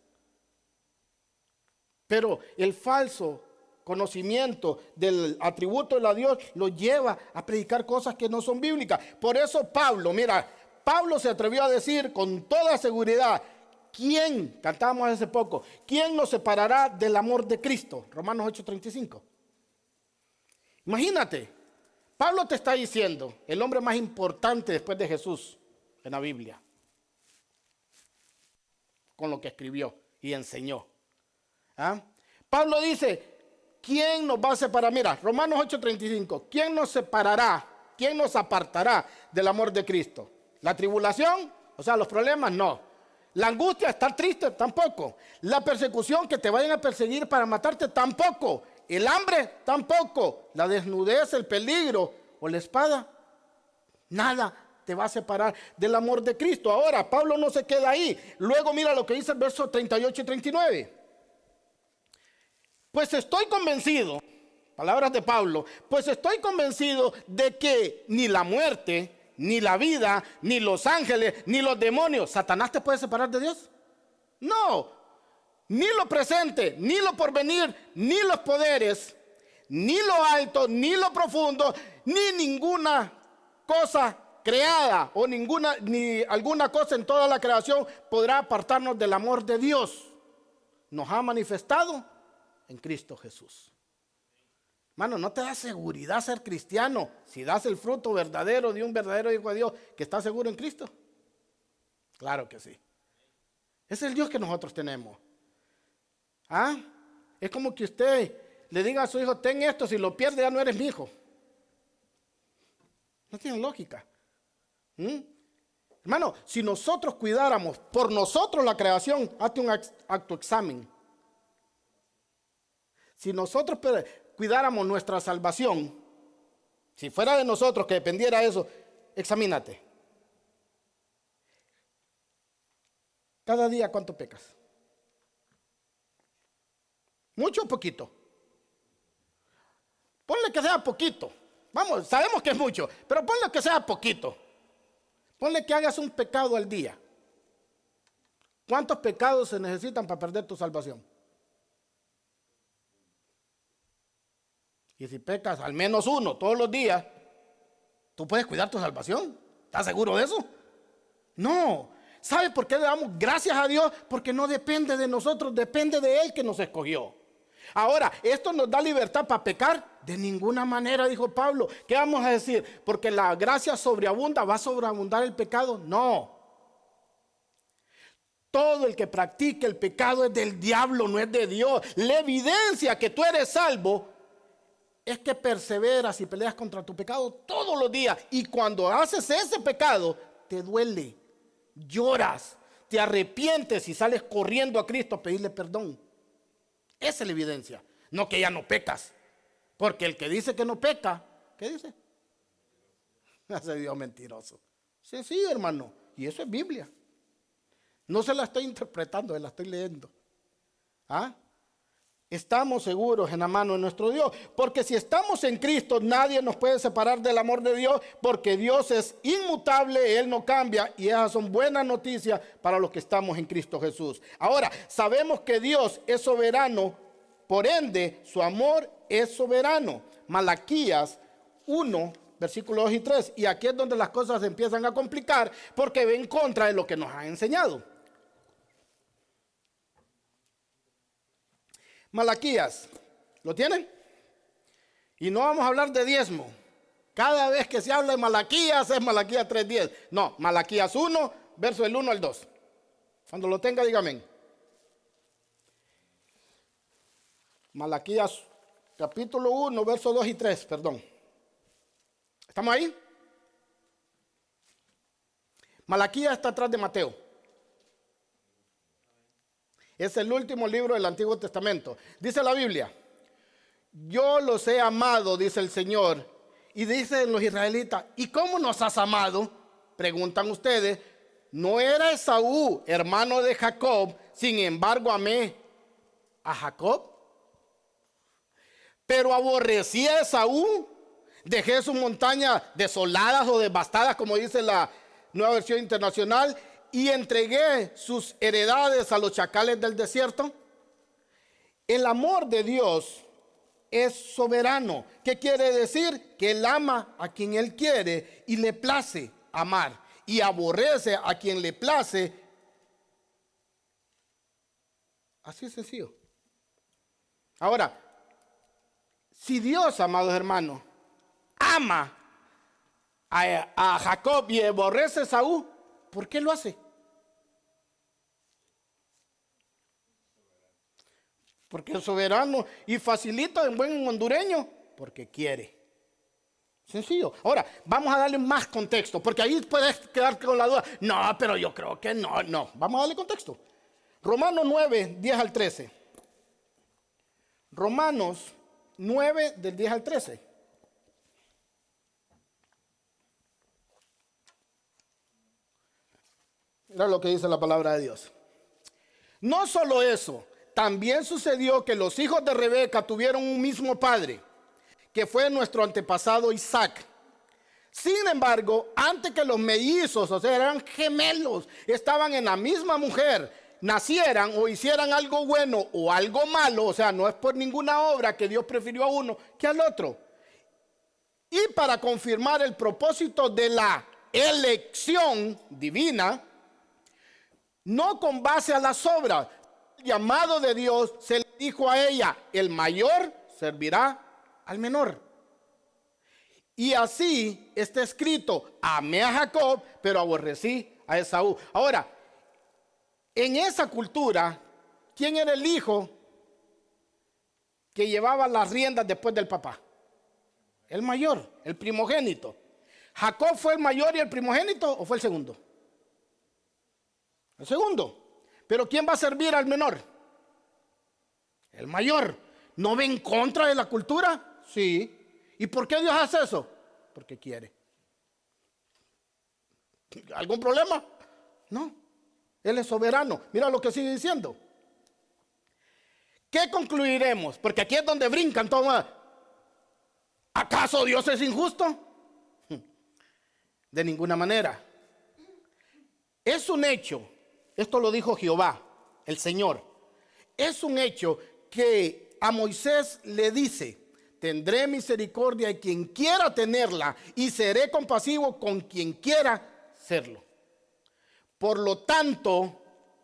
Pero el falso conocimiento del atributo de la Dios lo lleva a predicar cosas que no son bíblicas. Por eso Pablo, mira, Pablo se atrevió a decir con toda seguridad, ¿quién, cantábamos hace poco, quién nos separará del amor de Cristo? Romanos 8:35. Imagínate, Pablo te está diciendo, el hombre más importante después de Jesús en la Biblia, con lo que escribió y enseñó. ¿Ah? Pablo dice, ¿quién nos va a separar? Mira, Romanos 8:35, ¿quién nos separará? ¿Quién nos apartará del amor de Cristo? ¿La tribulación? O sea, los problemas, no. La angustia, estar triste, tampoco. La persecución, que te vayan a perseguir para matarte, tampoco. El hambre, tampoco. La desnudez, el peligro o la espada, nada te va a separar del amor de Cristo. Ahora, Pablo no se queda ahí. Luego mira lo que dice el verso 38 y 39. Pues estoy convencido, palabras de Pablo, pues estoy convencido de que ni la muerte, ni la vida, ni los ángeles, ni los demonios, ¿Satanás te puede separar de Dios? No, ni lo presente, ni lo porvenir, ni los poderes, ni lo alto, ni lo profundo, ni ninguna cosa creada o ni alguna cosa en toda la creación podrá apartarnos del amor de Dios. Nos ha manifestado en Cristo Jesús. Hermano, no te da seguridad ser cristiano si das el fruto verdadero de un verdadero hijo de Dios que está seguro en Cristo. Claro que sí. Es el Dios que nosotros tenemos. ¿Ah? Es como que usted le diga a su hijo, ten esto, si lo pierde ya no eres mi hijo. No tiene lógica. Hermano, si nosotros cuidáramos por nosotros la creación, hazte un autoexamen. Si nosotros cuidáramos nuestra salvación, si fuera de nosotros que dependiera eso, examínate. Cada día, ¿cuánto pecas? ¿Mucho o poquito? Ponle que sea poquito. Vamos, sabemos que es mucho, pero ponle que sea poquito. Ponle que hagas un pecado al día. ¿Cuántos pecados se necesitan para perder tu salvación? Y si pecas al menos uno todos los días, ¿tú puedes cuidar tu salvación? ¿Estás seguro de eso? No. ¿Sabe por qué le damos gracias a Dios? Porque no depende de nosotros, depende de Él que nos escogió. Ahora, ¿esto nos da libertad para pecar? De ninguna manera, dijo Pablo. ¿Qué vamos a decir? Porque la gracia sobreabunda, ¿va a sobreabundar el pecado? No. Todo el que practique el pecado es del diablo, no es de Dios. La evidencia que tú eres salvo es que perseveras y peleas contra tu pecado todos los días. Y cuando haces ese pecado, te duele, lloras, te arrepientes y sales corriendo a Cristo a pedirle perdón. Esa es la evidencia. No que ya no pecas. Porque el que dice que no peca, ¿qué dice? Hace Dios mentiroso. Sencillo, hermano. Y eso es Biblia. No se la estoy interpretando, se la estoy leyendo. ¿Ah? Estamos seguros en la mano de nuestro Dios. Porque si estamos en Cristo, nadie nos puede separar del amor de Dios. Porque Dios es inmutable, Él no cambia. Y esas son buenas noticias para los que estamos en Cristo Jesús. Ahora, sabemos que Dios es soberano. Por ende, su amor es soberano. Malaquías 1, versículos 2 y 3. Y aquí es donde las cosas se empiezan a complicar. Porque va en contra de lo que nos ha enseñado. Malaquías, ¿lo tienen? Y no vamos a hablar de diezmo. Cada vez que se habla de Malaquías es Malaquías 3:10. No, Malaquías 1, verso del 1 al 2. Cuando lo tenga, dígame. Malaquías capítulo 1, verso 2 y 3, perdón. ¿Estamos ahí? Malaquías está atrás de Mateo. Es el último libro del Antiguo Testamento. Dice la Biblia: yo los he amado, dice el Señor. Y dicen los israelitas: ¿y cómo nos has amado? Preguntan ustedes. ¿No era Esaú hermano de Jacob? Sin embargo amé a Jacob. Pero aborrecí a Esaú. Dejé sus montañas desoladas o devastadas, como dice la Nueva Versión Internacional, y entregué sus heredades a los chacales del desierto. El amor de Dios es soberano. ¿Qué quiere decir? Que Él ama a quien Él quiere y le place amar, y aborrece a quien le place. Así es sencillo. Ahora, si Dios, amados hermanos, ama a Jacob y aborrece a Esaú, ¿por qué lo hace? Porque es soberano y facilita en buen hondureño, porque quiere. Sencillo. Ahora, vamos a darle más contexto, porque ahí puedes quedar con la duda. No, pero yo creo que no. Vamos a darle contexto. Romanos 9, 10 al 13. Romanos 9, del 10 al 13. Mira lo que dice la palabra de Dios. No solo eso, también sucedió que los hijos de Rebeca tuvieron un mismo padre, que fue nuestro antepasado Isaac. Sin embargo, antes que los mellizos, o sea, eran gemelos, estaban en la misma mujer, nacieran o hicieran algo bueno o algo malo, o sea, no es por ninguna obra que Dios prefirió a uno que al otro. Y para confirmar el propósito de la elección divina, no con base a las obras, el llamado de Dios se le dijo a ella: el mayor servirá al menor. Y así está escrito: amé a Jacob, pero aborrecí a Esaú. Ahora, en esa cultura, ¿quién era el hijo que llevaba las riendas después del papá? El mayor, el primogénito. ¿Jacob fue el mayor y el primogénito o fue el segundo? El segundo. Pero ¿quién va a servir al menor? El mayor. ¿No ve en contra de la cultura? Sí. ¿Y por qué Dios hace eso? Porque quiere. ¿Algún problema? No. Él es soberano. Mira lo que sigue diciendo. ¿Qué concluiremos? Porque aquí es donde brincan todos. ¿Acaso Dios es injusto? De ninguna manera. Es un hecho esto lo dijo Jehová, el Señor. Es un hecho que a Moisés le dice: tendré misericordia de quien quiera tenerla y seré compasivo con quien quiera serlo. Por lo tanto,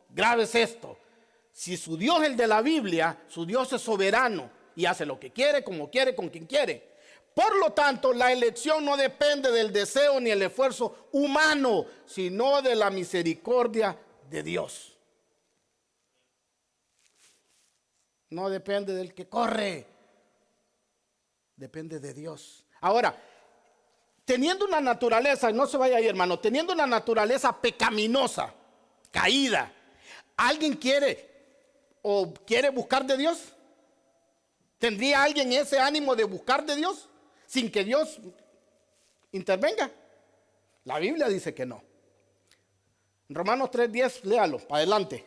grave es esto: si su Dios, el de la Biblia, su Dios es soberano y hace lo que quiere, como quiere, con quien quiere. Por lo tanto, la elección no depende del deseo ni el esfuerzo humano, sino de la misericordia de Dios. No depende del que corre, depende de Dios. Ahora, teniendo una naturaleza, no se vaya ahí, hermano, teniendo una naturaleza pecaminosa, caída, ¿alguien quiere buscar de Dios? ¿Tendría alguien ese ánimo de buscar de Dios sin que Dios intervenga? La Biblia dice que no. Romanos 3:10, léalo, para adelante.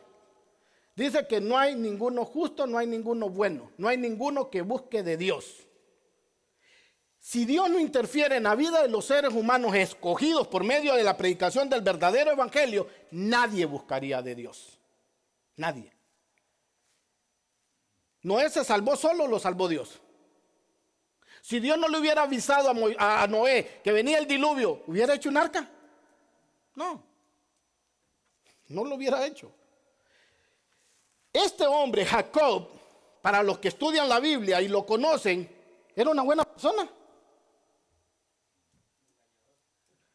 Dice que no hay ninguno justo, no hay ninguno bueno, no hay ninguno que busque de Dios. Si Dios no interfiere en la vida de los seres humanos escogidos por medio de la predicación del verdadero evangelio, nadie buscaría de Dios. Nadie. Noé se salvó solo, lo salvó Dios. Si Dios no le hubiera avisado a Noé que venía el diluvio, ¿hubiera hecho un arca? No, no lo hubiera hecho. Este hombre, Jacob, para los que estudian la Biblia y lo conocen, era una buena persona.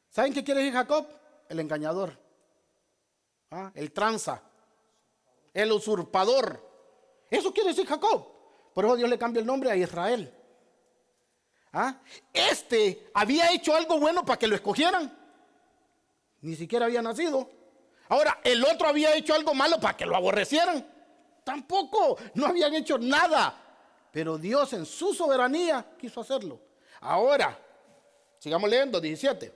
¿Saben qué quiere decir Jacob? El engañador, el tranza, el usurpador. Eso quiere decir Jacob. Por eso Dios le cambia el nombre a Israel. Este había hecho algo bueno para que lo escogieran. Ni siquiera había nacido. Ahora, el otro había hecho algo malo para que lo aborrecieran. Tampoco, no habían hecho nada. Pero Dios en su soberanía quiso hacerlo. Ahora, sigamos leyendo, 17.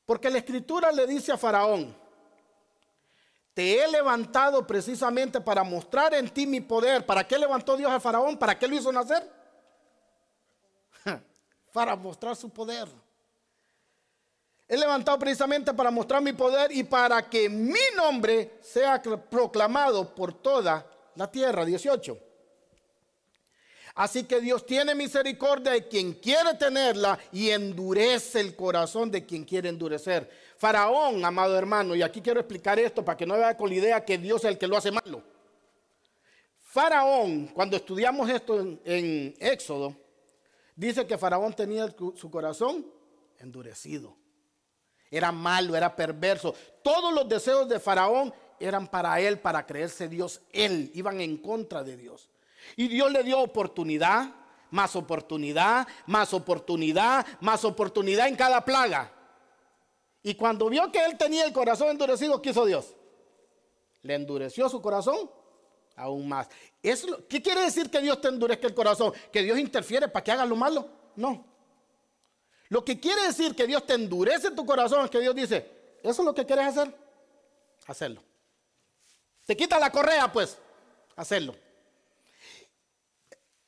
Porque la Escritura le dice a Faraón: te he levantado precisamente para mostrar en ti mi poder. ¿Para qué levantó Dios a Faraón? ¿Para qué lo hizo nacer? Para mostrar su poder. He levantado precisamente para mostrar mi poder y para que mi nombre sea proclamado por toda la tierra. 18. Así que Dios tiene misericordia de quien quiere tenerla y endurece el corazón de quien quiere endurecer. Faraón, amado hermano, y aquí quiero explicar esto para que no vaya con la idea que Dios es el que lo hace malo. Faraón, cuando estudiamos esto en Éxodo, dice que Faraón tenía su corazón endurecido. Era malo, era perverso. Todos los deseos de Faraón eran para él, para creerse Dios. Él, iban en contra de Dios. Y Dios le dio oportunidad, más oportunidad, más oportunidad, más oportunidad en cada plaga. Y cuando vio que él tenía el corazón endurecido, ¿qué hizo Dios? Le endureció su corazón aún más. ¿Qué quiere decir que Dios te endurezca el corazón? ¿Que Dios interfiere para que hagas lo malo? No. Lo que quiere decir que Dios te endurece tu corazón es que Dios dice: ¿eso es lo que quieres hacer? Hacerlo. Te quita la correa, pues, hacerlo.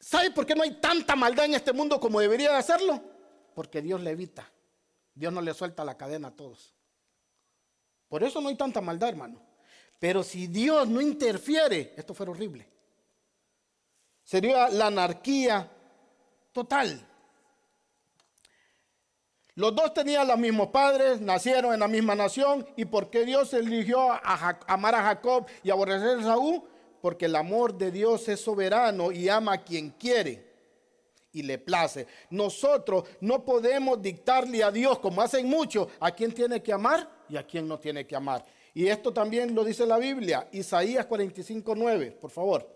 ¿Sabe por qué no hay tanta maldad en este mundo como debería de hacerlo? Porque Dios le evita. Dios no le suelta la cadena a todos. Por eso no hay tanta maldad, hermano. Pero si Dios no interfiere, esto fuera horrible. Sería la anarquía total. Los dos tenían los mismos padres, nacieron en la misma nación. ¿Y por qué Dios eligió amar a Jacob y aborrecer a Esaú? Porque el amor de Dios es soberano y ama a quien quiere y le place. Nosotros no podemos dictarle a Dios, como hacen muchos, a quién tiene que amar y a quién no tiene que amar. Y esto también lo dice la Biblia. Isaías 45:9, por favor.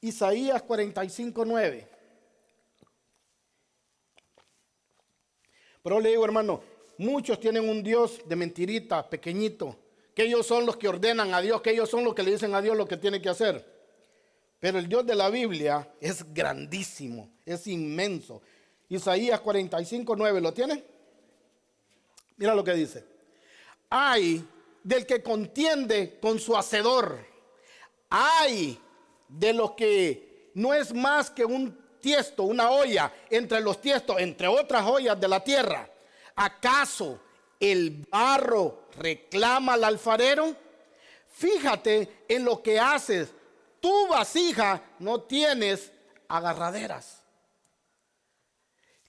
Isaías 45:9. Pero le digo, hermano, muchos tienen un Dios de mentirita, pequeñito, que ellos son los que ordenan a Dios, que ellos son los que le dicen a Dios lo que tiene que hacer. Pero el Dios de la Biblia es grandísimo, es inmenso. Isaías 45:9, ¿lo tiene? Mira lo que dice. Ay del que contiende con su hacedor. Ay de lo que no es más que un tiesto, una olla entre los tiestos, entre otras ollas de la tierra. ¿Acaso el barro reclama al alfarero? Fíjate en lo que haces. Tu vasija no tienes agarraderas.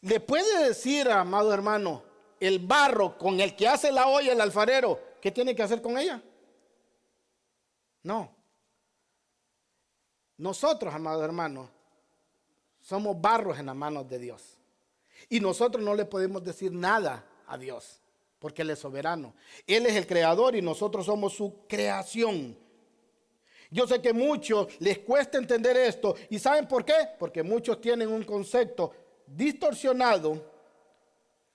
¿Le puede decir, amado hermano, el barro con el que hace la olla el alfarero, qué tiene que hacer con ella? No. Nosotros, amado hermano, somos barros en las manos de Dios. Y nosotros no le podemos decir nada a Dios, porque Él es soberano. Él es el creador y nosotros somos su creación. Yo sé que a muchos les cuesta entender esto. ¿Y saben por qué? Porque muchos tienen un concepto distorsionado,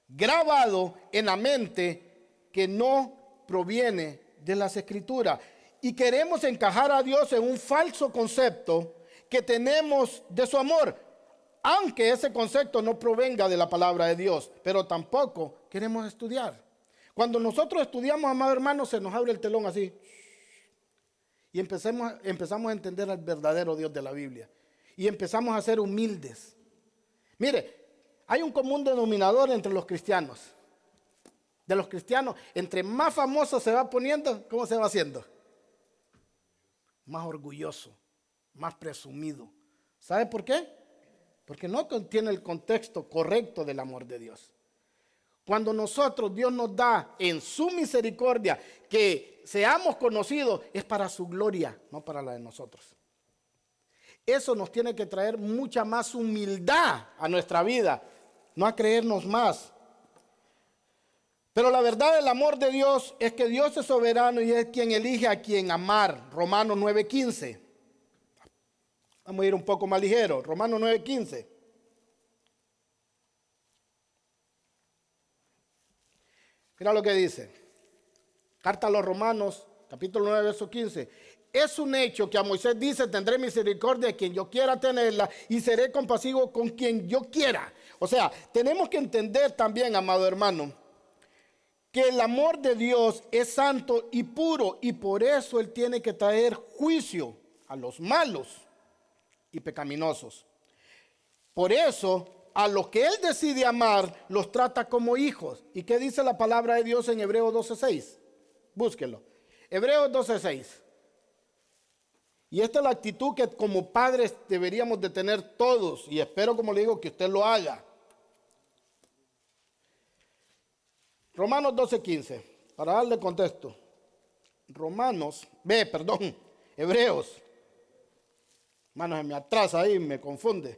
grabado en la mente, que no proviene de las Escrituras. Y queremos encajar a Dios en un falso concepto que tenemos de su amor, aunque ese concepto no provenga de la palabra de Dios, pero tampoco queremos estudiar. Cuando nosotros estudiamos, amado hermano, se nos abre el telón así y empezamos a entender al verdadero Dios de la Biblia y empezamos a ser humildes. Mire, hay un común denominador entre los cristianos. De los cristianos, entre más famoso se va poniendo, ¿cómo se va haciendo? Más orgulloso, más presumido. ¿Sabe por qué? Porque no contiene el contexto correcto del amor de Dios. Cuando nosotros, Dios nos da en su misericordia que seamos conocidos, es para su gloria, no para la de nosotros. Eso nos tiene que traer mucha más humildad a nuestra vida, no a creernos más. Pero la verdad del amor de Dios es que Dios es soberano y es quien elige a quien amar. Romanos 9:15. Vamos a ir un poco más ligero. Romanos 9:15. Mira lo que dice. Carta a los Romanos, capítulo 9, verso 15. Es un hecho que a Moisés dice: tendré misericordia de quien yo quiera tenerla y seré compasivo con quien yo quiera. O sea, tenemos que entender también, amado hermano, que el amor de Dios es santo y puro, y por eso Él tiene que traer juicio a los malos y pecaminosos. Por eso, a los que Él decide amar, los trata como hijos. ¿Y qué dice la palabra de Dios en Hebreos 12:6? Búsquelo. Hebreos 12:6. Y esta es la actitud que como padres deberíamos de tener todos, y espero, como le digo, que usted lo haga. Romanos 12:15, para darle contexto. Hebreos. Hermano, se me atrasa ahí, me confunde.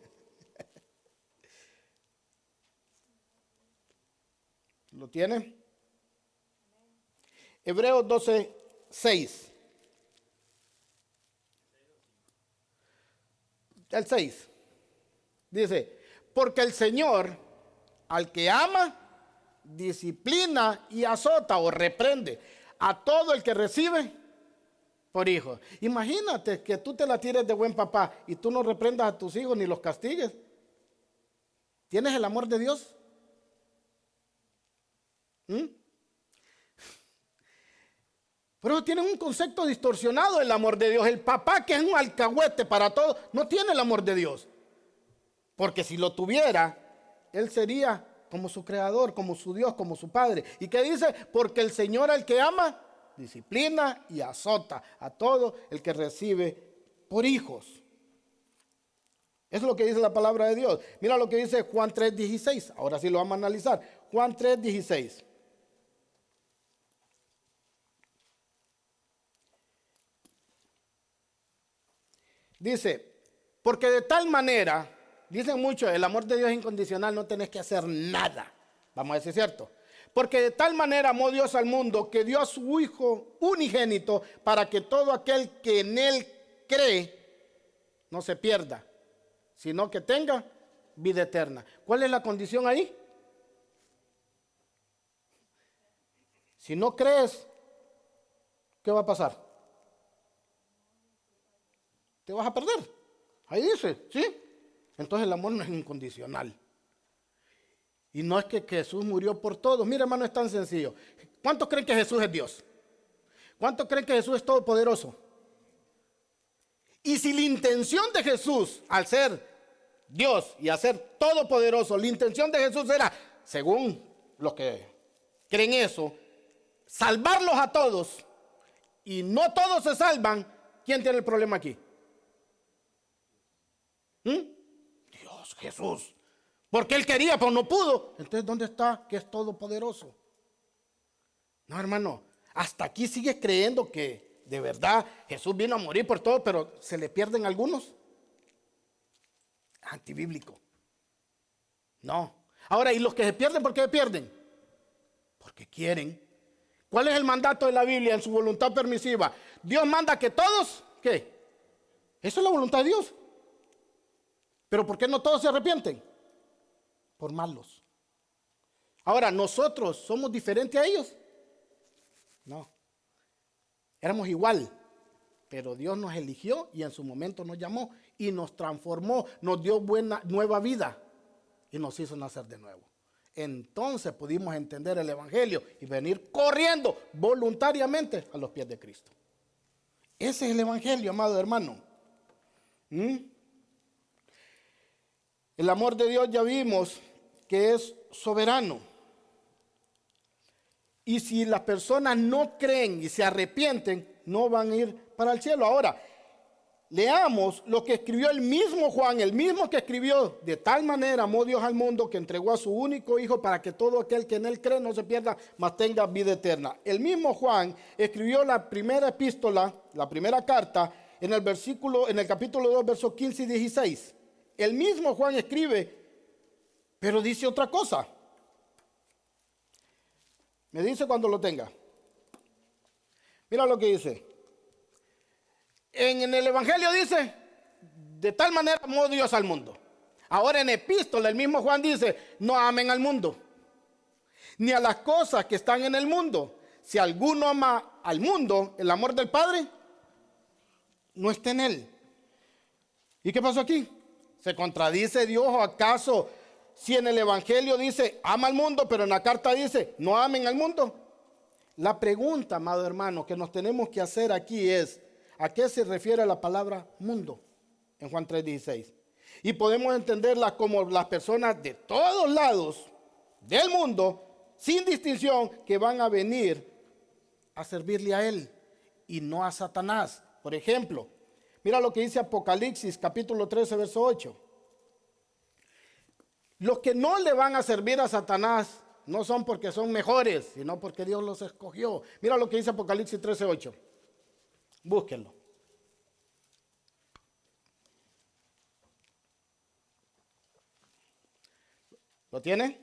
¿Lo tiene? Hebreos 12:6. El 6. Dice: porque el Señor al que ama, disciplina y azota o reprende a todo el que recibe por hijo. Imagínate que tú te la tires de buen papá y tú no reprendas a tus hijos ni los castigues. ¿Tienes el amor de Dios? Pero tienen un concepto distorsionado del amor de Dios. El papá, que es un alcahuete para todo, no tiene el amor de Dios. Porque si lo tuviera, él sería como su creador, como su Dios, como su padre. ¿Y qué dice? Porque el Señor al que ama, disciplina y azota a todo el que recibe por hijos. Eso es lo que dice la palabra de Dios. Mira lo que dice Juan 3:16. Ahora sí lo vamos a analizar. Juan 3:16. Dice: porque de tal manera, dicen muchos, el amor de Dios es incondicional, no tenés que hacer nada. Vamos a decir cierto. Porque de tal manera amó Dios al mundo que dio a su Hijo unigénito para que todo aquel que en Él cree no se pierda, sino que tenga vida eterna. ¿Cuál es la condición ahí? Si no crees, ¿qué va a pasar? Te vas a perder. Ahí dice, ¿sí? Entonces el amor no es incondicional. Y no es que Jesús murió por todos. Mira, hermano, es tan sencillo. ¿Cuántos creen que Jesús es Dios? ¿Cuántos creen que Jesús es todopoderoso? Y si la intención de Jesús, al ser Dios y a ser todopoderoso, la intención de Jesús era, según lo que creen eso, salvarlos a todos, y no todos se salvan, ¿quién tiene el problema aquí? Dios, Jesús. Porque Él quería, pero no pudo. Entonces, ¿dónde está que es todopoderoso? No, hermano, hasta aquí sigue creyendo que de verdad Jesús vino a morir por todo, pero se le pierden algunos. Antibíblico. No. Ahora, ¿y los que se pierden, por qué se pierden? Porque quieren. ¿Cuál es el mandato de la Biblia en su voluntad permisiva? Dios manda que todos, ¿qué? Eso es la voluntad de Dios. Pero ¿por qué no todos se arrepienten? Por malos. Ahora, ¿nosotros somos diferentes a ellos? No. Éramos igual, pero Dios nos eligió y en su momento nos llamó y nos transformó, nos dio nueva vida y nos hizo nacer de nuevo. Entonces pudimos entender el evangelio y venir corriendo voluntariamente a los pies de Cristo. Ese es el evangelio, amado hermano. El amor de Dios ya vimos que es soberano. Y si las personas no creen y se arrepienten, no van a ir para el cielo. Ahora, leamos lo que escribió el mismo Juan, el mismo que escribió: de tal manera amó Dios al mundo que entregó a su único Hijo para que todo aquel que en él cree no se pierda, mas tenga vida eterna. El mismo Juan escribió la primera epístola, la primera carta, en el capítulo 2, versos 15 y 16. El mismo Juan escribe, pero dice otra cosa. Me dice cuando lo tenga. Mira lo que dice. En el Evangelio dice: de tal manera amó Dios al mundo. Ahora en epístola el mismo Juan dice: no amen al mundo, ni a las cosas que están en el mundo. Si alguno ama al mundo, el amor del Padre no está en él. ¿Y qué pasó aquí? ¿Se contradice Dios o acaso si en el Evangelio dice ama al mundo, pero en la carta dice no amen al mundo? La pregunta, amado hermano, que nos tenemos que hacer aquí es: ¿a qué se refiere la palabra mundo en Juan 3:16? Y podemos entenderla como las personas de todos lados del mundo, sin distinción, que van a venir a servirle a Él y no a Satanás. Por ejemplo, mira lo que dice Apocalipsis capítulo 13, verso 8. Los que no le van a servir a Satanás no son porque son mejores, sino porque Dios los escogió. Mira lo que dice Apocalipsis 13, 8. Búsquenlo. ¿Lo tiene?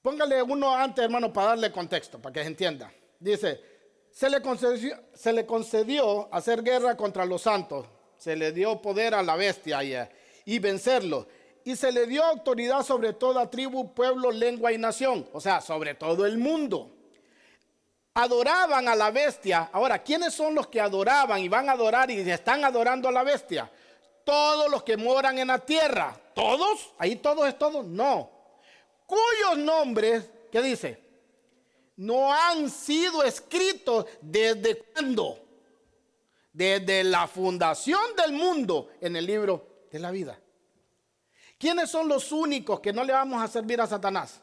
Póngale uno antes, hermano, para darle contexto, para que se entienda. Dice: se le concedió hacer guerra contra los santos. Se le dio poder a la bestia y vencerlo. Y se le dio autoridad sobre toda tribu, pueblo, lengua y nación. O sea, sobre todo el mundo. Adoraban a la bestia. Ahora, ¿quiénes son los que adoraban y van a adorar y están adorando a la bestia? Todos los que moran en la tierra. ¿Todos? ¿Ahí todos es todos? No. Cuyos nombres, ¿qué dice? No han sido escritos desde cuándo. Desde la fundación del mundo en el libro de la vida. ¿Quiénes son los únicos que no le vamos a servir a Satanás?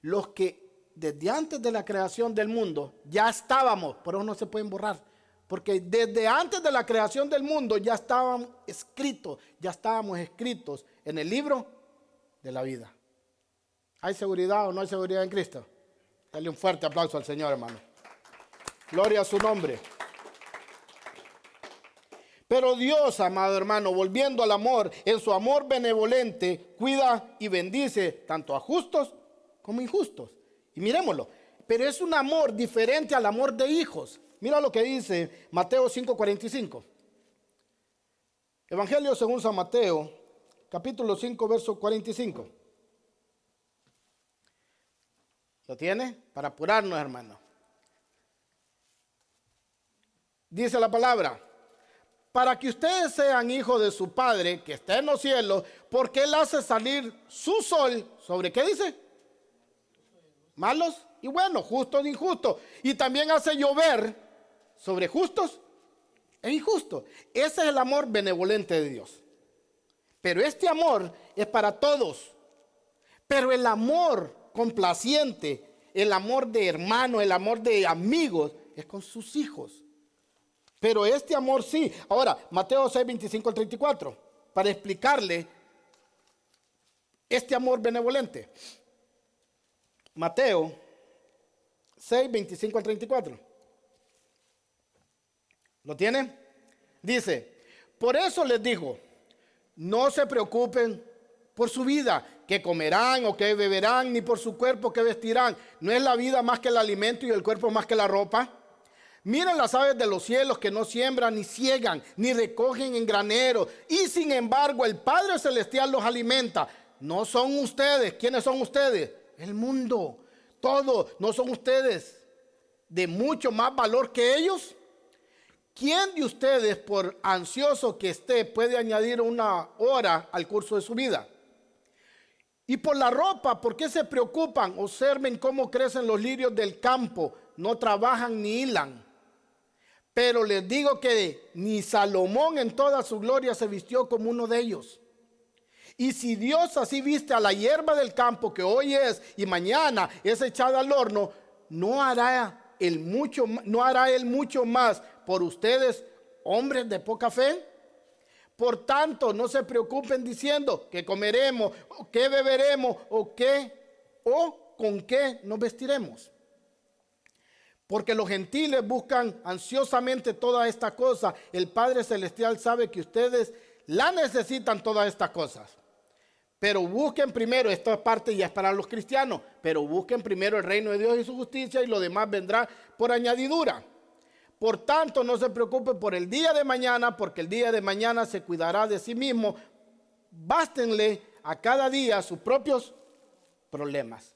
Los que desde antes de la creación del mundo ya estábamos, por eso no se pueden borrar, porque desde antes de la creación del mundo ya estábamos escritos en el libro de la vida. ¿Hay seguridad o no hay seguridad en Cristo? Dale un fuerte aplauso al Señor, hermano. Gloria a su nombre. Pero Dios, amado hermano, volviendo al amor, en su amor benevolente, cuida y bendice tanto a justos como injustos. Y miremoslo, pero es un amor diferente al amor de hijos. Mira lo que dice Mateo 5:45. Evangelio según San Mateo, capítulo 5, verso 45. ¿Lo tiene? Para apurarnos, hermano. Dice la palabra: para que ustedes sean hijos de su Padre que está en los cielos, porque Él hace salir su sol sobre, ¿qué dice? Malos y buenos, justos e injustos. Y también hace llover sobre justos e injustos. Ese es el amor benevolente de Dios. Pero este amor es para todos. Pero el amor complaciente, el amor de hermano, el amor de amigos, es con sus hijos. Pero este amor sí. Ahora, Mateo 6, 25 al 34, para explicarle este amor benevolente. Mateo 6, 25 al 34. ¿Lo tiene? Dice, por eso les digo, no se preocupen por su vida, que comerán o que beberán, ni por su cuerpo que vestirán. ¿No es la vida más que el alimento y el cuerpo más que la ropa? Miren las aves de los cielos que no siembran, ni ciegan, ni recogen en granero, y sin embargo el Padre Celestial los alimenta. No son ustedes. ¿Quiénes son ustedes? El mundo. Todo. ¿No son ustedes de mucho más valor que ellos? ¿Quién de ustedes, por ansioso que esté, puede añadir una hora al curso de su vida? Y por la ropa, ¿por qué se preocupan? Observen cómo crecen los lirios del campo. No trabajan ni hilan. Pero les digo que ni Salomón en toda su gloria se vistió como uno de ellos. Y si Dios así viste a la hierba del campo, que hoy es y mañana es echada al horno, ¿no hará él mucho más por ustedes, hombres de poca fe? Por tanto, no se preocupen diciendo que comeremos, o que beberemos, o con qué nos vestiremos. Porque los gentiles buscan ansiosamente todas estas cosas. El Padre Celestial sabe que ustedes la necesitan todas estas cosas. Pero busquen primero, esta parte ya es para los cristianos, pero busquen primero el reino de Dios y su justicia, y lo demás vendrá por añadidura. Por tanto, no se preocupen por el día de mañana, porque el día de mañana se cuidará de sí mismo. Bástenle a cada día sus propios problemas.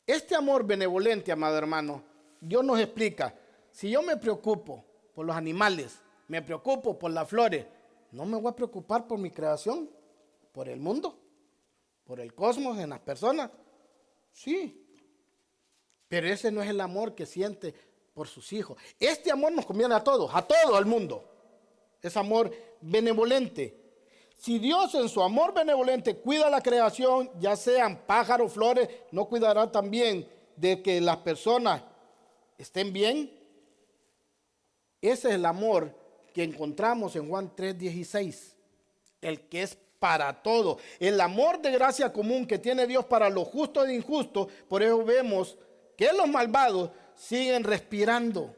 Este amor benevolente, amado hermano, Dios nos explica, si yo me preocupo por los animales, me preocupo por las flores, ¿no me voy a preocupar por mi creación? ¿Por el mundo? ¿Por el cosmos, en las personas? Sí. Pero ese no es el amor que siente por sus hijos. Este amor nos conviene a todos, al mundo. Es amor benevolente. Si Dios en su amor benevolente cuida la creación, ya sean pájaros, flores, ¿no cuidará también de que las personas estén bien? Ese es el amor que encontramos en Juan 3:16, el que es para todo. El amor de gracia común que tiene Dios para los justos e injustos. Por eso vemos que los malvados siguen respirando.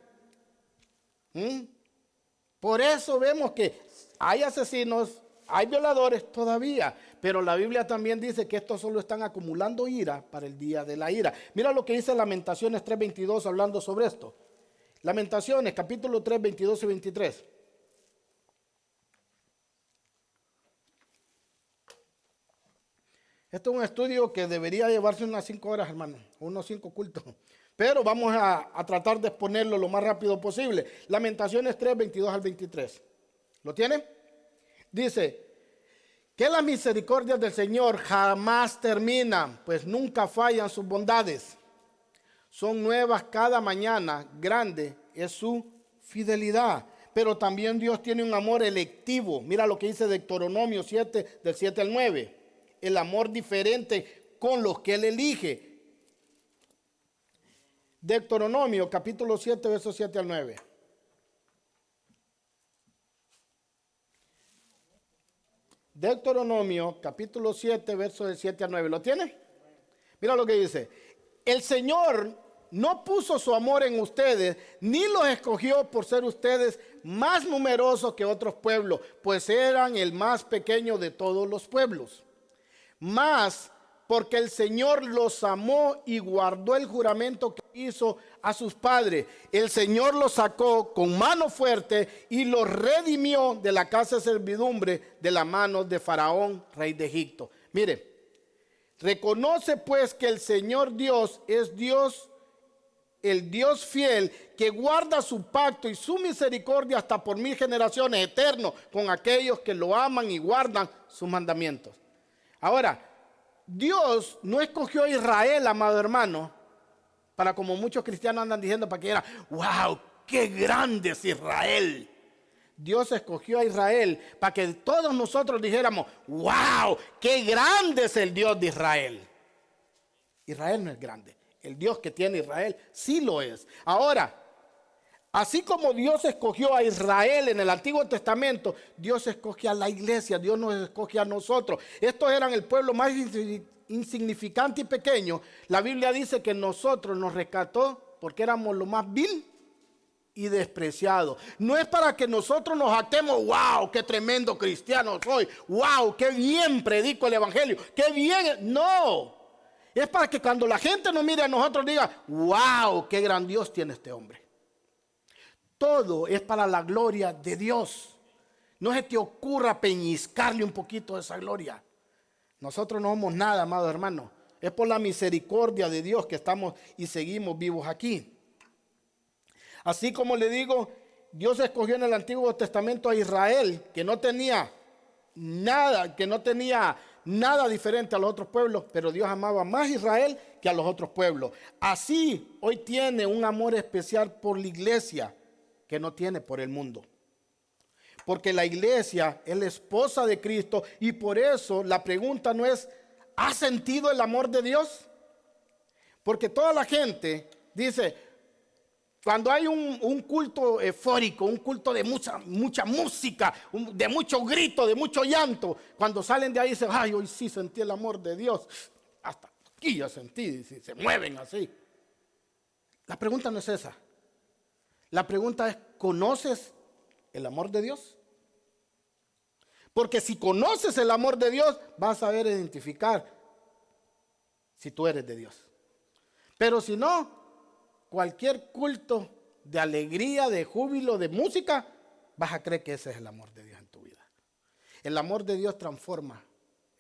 Por eso vemos que hay asesinos, hay violadores todavía, pero la Biblia también dice que estos solo están acumulando ira para el día de la ira. Mira lo que dice Lamentaciones 3:22 hablando sobre esto. Lamentaciones capítulo 3, 22 y 23. Este es un estudio que debería llevarse unas 5 horas, hermano, unos 5 cultos. Pero vamos a tratar de exponerlo lo más rápido posible. Lamentaciones 3, 22 al 23. ¿Lo tiene? Dice, que las misericordias del Señor jamás terminan, pues nunca fallan sus bondades. Son nuevas cada mañana, grande es su fidelidad. Pero también Dios tiene un amor electivo. Mira lo que dice Deuteronomio 7, del 7 al 9. El amor diferente con los que Él elige. Deuteronomio capítulo 7, versos 7 al 9. Deuteronomio capítulo 7, versos del 7 al 9. ¿Lo tiene? Mira lo que dice. El Señor no puso su amor en ustedes, ni los escogió por ser ustedes más numerosos que otros pueblos, pues eran el más pequeño de todos los pueblos. Mas porque el Señor los amó y guardó el juramento que hizo a sus padres. El Señor los sacó con mano fuerte y los redimió de la casa de servidumbre de la mano de Faraón, rey de Egipto. Mire, reconoce pues que el Señor Dios es Dios, el Dios fiel, que guarda su pacto y su misericordia hasta por 1000 generaciones, eterno, con aquellos que lo aman y guardan sus mandamientos. Ahora, Dios no escogió a Israel, amado hermano, para, como muchos cristianos andan diciendo, para que era, wow, qué grande es Israel. Dios escogió a Israel para que todos nosotros dijéramos, wow, qué grande es el Dios de Israel. Israel no es grande. El Dios que tiene Israel sí lo es. Ahora, así como Dios escogió a Israel en el Antiguo Testamento, Dios escoge a la iglesia, Dios nos escoge a nosotros. Estos eran el pueblo más insignificante y pequeño. La Biblia dice que nosotros nos rescató porque éramos lo más vil y despreciado. No es para que nosotros nos jactemos, wow, qué tremendo cristiano soy, wow, qué bien predico el evangelio, qué bien. No, es para que cuando la gente nos mire a nosotros diga, wow, qué gran Dios tiene este hombre. Todo es para la gloria de Dios. No se te ocurra peñiscarle un poquito de esa gloria. Nosotros no somos nada, amado hermano. Es por la misericordia de Dios que estamos y seguimos vivos aquí. Así como le digo, Dios escogió en el Antiguo Testamento a Israel, que no tenía nada diferente a los otros pueblos, pero Dios amaba más a Israel que a los otros pueblos. Así hoy tiene un amor especial por la iglesia que no tiene por el mundo. Porque la iglesia es la esposa de Cristo y por eso la pregunta no es, ¿has sentido el amor de Dios? Porque toda la gente dice, cuando hay un culto eufórico, un culto de mucha música, de mucho grito, de mucho llanto, cuando salen de ahí dicen, ay, hoy sí sentí el amor de Dios. Hasta aquí ya sentí, se mueven así. La pregunta no es esa. La pregunta es, ¿conoces el amor de Dios? Porque si conoces el amor de Dios, vas a saber identificar si tú eres de Dios. Pero si no, cualquier culto de alegría, de júbilo, de música, vas a creer que ese es el amor de Dios en tu vida. El amor de Dios transforma,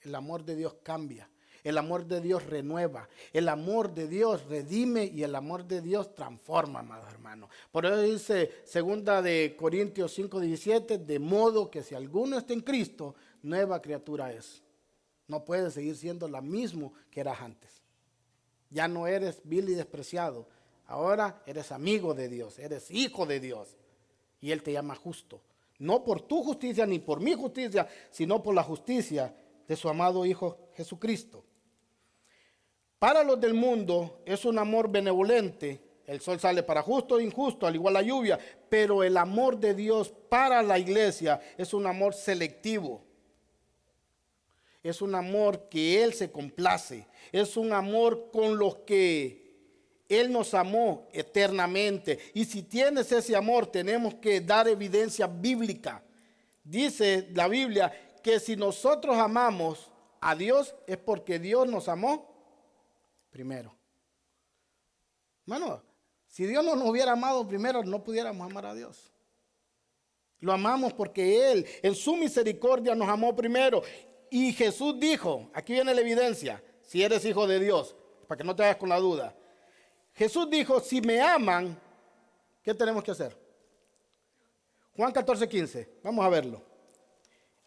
el amor de Dios cambia, el amor de Dios renueva, el amor de Dios redime y el amor de Dios transforma, amados hermanos. Por eso dice 2 de Corintios 5:17, de modo que si alguno está en Cristo, nueva criatura es. No puedes seguir siendo la misma que eras antes. Ya no eres vil y despreciado. Ahora eres amigo de Dios, eres hijo de Dios. Y Él te llama justo. No por tu justicia ni por mi justicia, sino por la justicia de su amado Hijo Jesucristo. Para los del mundo es un amor benevolente. El sol sale para justo e injusto, al igual la lluvia. Pero el amor de Dios para la iglesia es un amor selectivo. Es un amor que Él se complace. Es un amor con los que Él nos amó eternamente. Y si tienes ese amor, tenemos que dar evidencia bíblica. Dice la Biblia que si nosotros amamos a Dios es porque Dios nos amó primero. Hermano, si Dios no nos hubiera amado primero, no pudiéramos amar a Dios. Lo amamos porque Él, en su misericordia, nos amó primero. Y Jesús dijo, aquí viene la evidencia, si eres hijo de Dios, para que no te vayas con la duda. Jesús dijo, si me aman, ¿qué tenemos que hacer? Juan 14:15, vamos a verlo.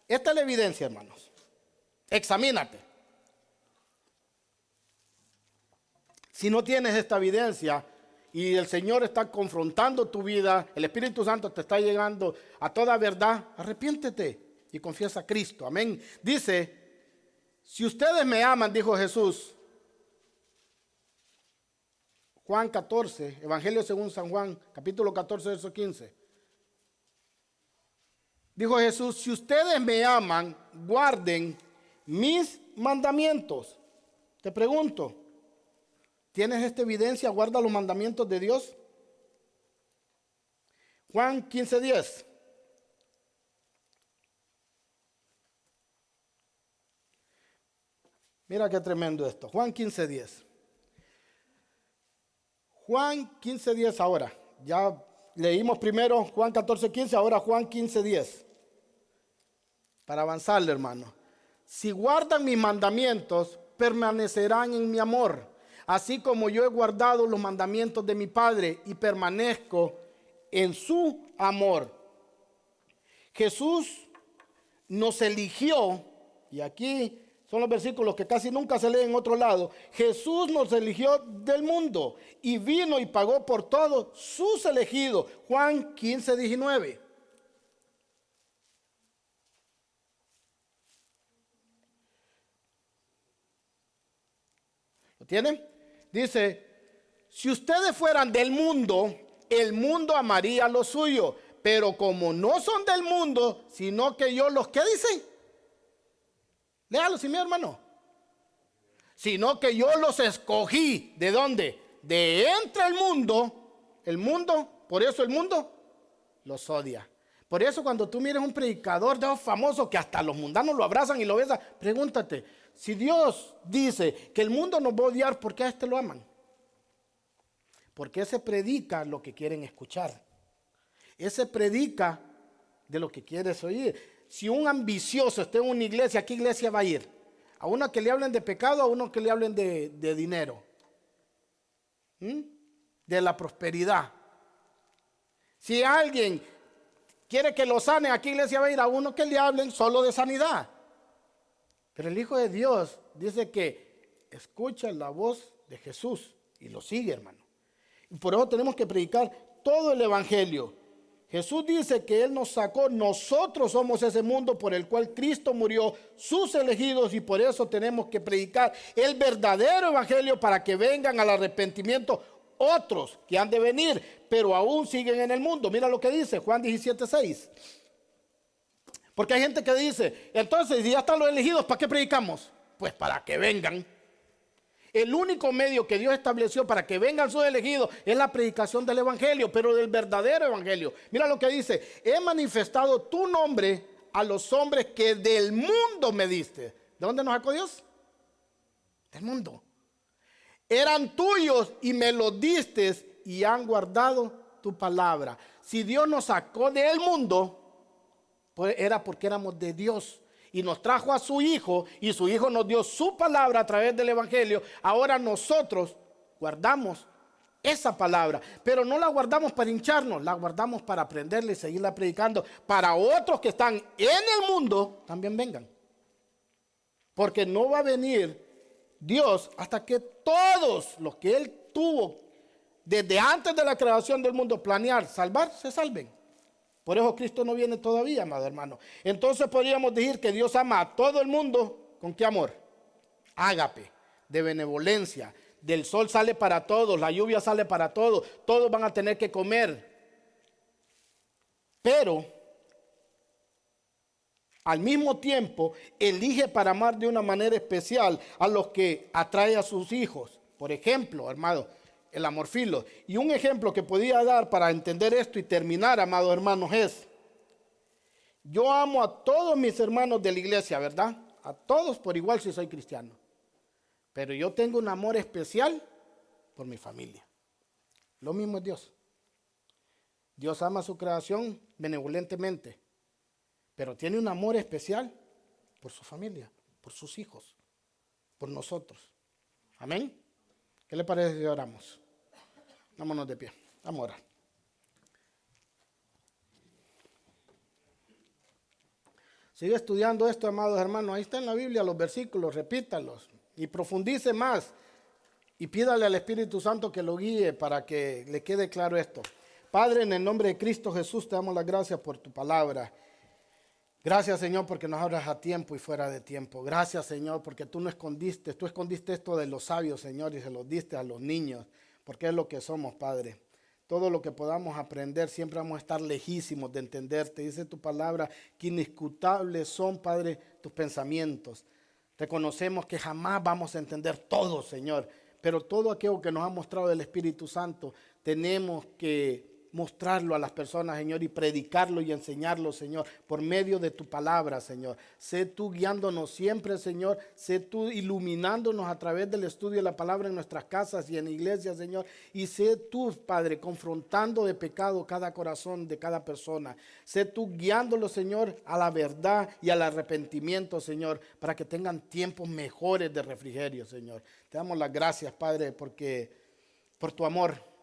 Esta es la evidencia, hermanos. Examínate. Si no tienes esta evidencia y el Señor está confrontando tu vida, el Espíritu Santo te está llegando a toda verdad, arrepiéntete y confiesa a Cristo. Amén. Dice, si ustedes me aman, dijo Jesús, Juan 14, Evangelio según San Juan, capítulo 14, verso 15. Dijo Jesús, si ustedes me aman, guarden mis mandamientos. Te pregunto, ¿tienes esta evidencia? ¿Guarda los mandamientos de Dios? Juan 15:10. Mira qué tremendo esto. Juan 15:10. Juan 15:10 ahora. Ya leímos primero Juan 14:15, ahora Juan 15:10. Para avanzarle, hermano. Si guardan mis mandamientos, permanecerán en mi amor, así como yo he guardado los mandamientos de mi Padre y permanezco en su amor. Jesús nos eligió, y aquí son los versículos que casi nunca se leen en otro lado. Jesús nos eligió del mundo y vino y pagó por todos sus elegidos. Juan 15:19. ¿Lo tienen? Dice, si ustedes fueran del mundo, el mundo amaría lo suyo. Pero como no son del mundo, sino que yo los, ¿qué dice? Léalo, sí, mi hermano. Sino que yo los escogí. ¿De dónde? De entre el mundo, por eso el mundo los odia. Por eso cuando tú miras un predicador de esos famosos que hasta los mundanos lo abrazan y lo besan, pregúntate, si Dios dice que el mundo nos va a odiar, ¿por qué a este lo aman? Porque ese predica lo que quieren escuchar. Ese predica de lo que quieres oír. Si un ambicioso está en una iglesia, ¿a qué iglesia va a ir? ¿A uno que le hablen de pecado o a uno que le hablen de dinero? De la prosperidad. Si alguien quiere que lo sane, ¿a qué iglesia va a ir? A uno que le hablen solo de sanidad. Pero el Hijo de Dios dice que escucha la voz de Jesús y lo sigue, hermano. Y por eso tenemos que predicar todo el evangelio. Jesús dice que Él nos sacó, nosotros somos ese mundo por el cual Cristo murió, sus elegidos, y por eso tenemos que predicar el verdadero evangelio para que vengan al arrepentimiento otros que han de venir, pero aún siguen en el mundo. Mira lo que dice Juan 17:6. Porque hay gente que dice, entonces si ya están los elegidos, ¿para qué predicamos? Pues para que vengan. El único medio que Dios estableció para que vengan sus elegidos es la predicación del evangelio, pero del verdadero evangelio. Mira lo que dice, he manifestado tu nombre a los hombres que del mundo me diste. ¿De dónde nos sacó Dios? Del mundo. Eran tuyos y me los diste y han guardado tu palabra. Si Dios nos sacó del mundo, pues era porque éramos de Dios. Y nos trajo a su Hijo, y su Hijo nos dio su palabra a través del evangelio. Ahora nosotros guardamos esa palabra, pero no la guardamos para hincharnos, la guardamos para aprenderla y seguirla predicando. Para otros que están en el mundo, también vengan. Porque no va a venir Dios hasta que todos los que Él tuvo desde antes de la creación del mundo planear salvar, se salven. Por eso Cristo no viene todavía, amado hermano. Entonces podríamos decir que Dios ama a todo el mundo. ¿Con qué amor? Ágape, de benevolencia. Del sol sale para todos, la lluvia sale para todos. Todos van a tener que comer. Pero, al mismo tiempo, elige para amar de una manera especial a los que atrae a sus hijos. Por ejemplo, hermano, el amor filo. Y un ejemplo que podía dar para entender esto y terminar, amados hermanos, es: yo amo a todos mis hermanos de la iglesia, ¿verdad? A todos por igual si soy cristiano. Pero yo tengo un amor especial por mi familia. Lo mismo es Dios. Dios ama a su creación benevolentemente, pero tiene un amor especial por su familia, por sus hijos, por nosotros. Amén. ¿Qué le parece si oramos? Vámonos de pie. Vamos a orar. Sigue estudiando esto, amados hermanos. Ahí está en la Biblia los versículos, repítalos y profundice más. Y pídale al Espíritu Santo que lo guíe para que le quede claro esto. Padre, en el nombre de Cristo Jesús, te damos las gracias por tu palabra. Gracias, Señor, porque nos hablas a tiempo y fuera de tiempo. Gracias, Señor, porque tú escondiste esto de los sabios, Señor, y se los diste a los niños, porque es lo que somos, Padre. Todo lo que podamos aprender, siempre vamos a estar lejísimos de entenderte. Dice tu palabra que inescrutables son, Padre, tus pensamientos. Reconocemos que jamás vamos a entender todo, Señor, pero todo aquello que nos ha mostrado el Espíritu Santo, tenemos que mostrarlo a las personas, Señor, y predicarlo y enseñarlo, Señor, por medio de tu palabra, Señor. Sé tú guiándonos siempre, Señor. Sé tú iluminándonos a través del estudio de la palabra en nuestras casas y en iglesias, Señor. Y sé tú, Padre, confrontando de pecado cada corazón de cada persona. Sé tú guiándolo, Señor, a la verdad y al arrepentimiento, Señor, para que tengan tiempos mejores de refrigerio, Señor. Te damos las gracias, Padre, por tu amor.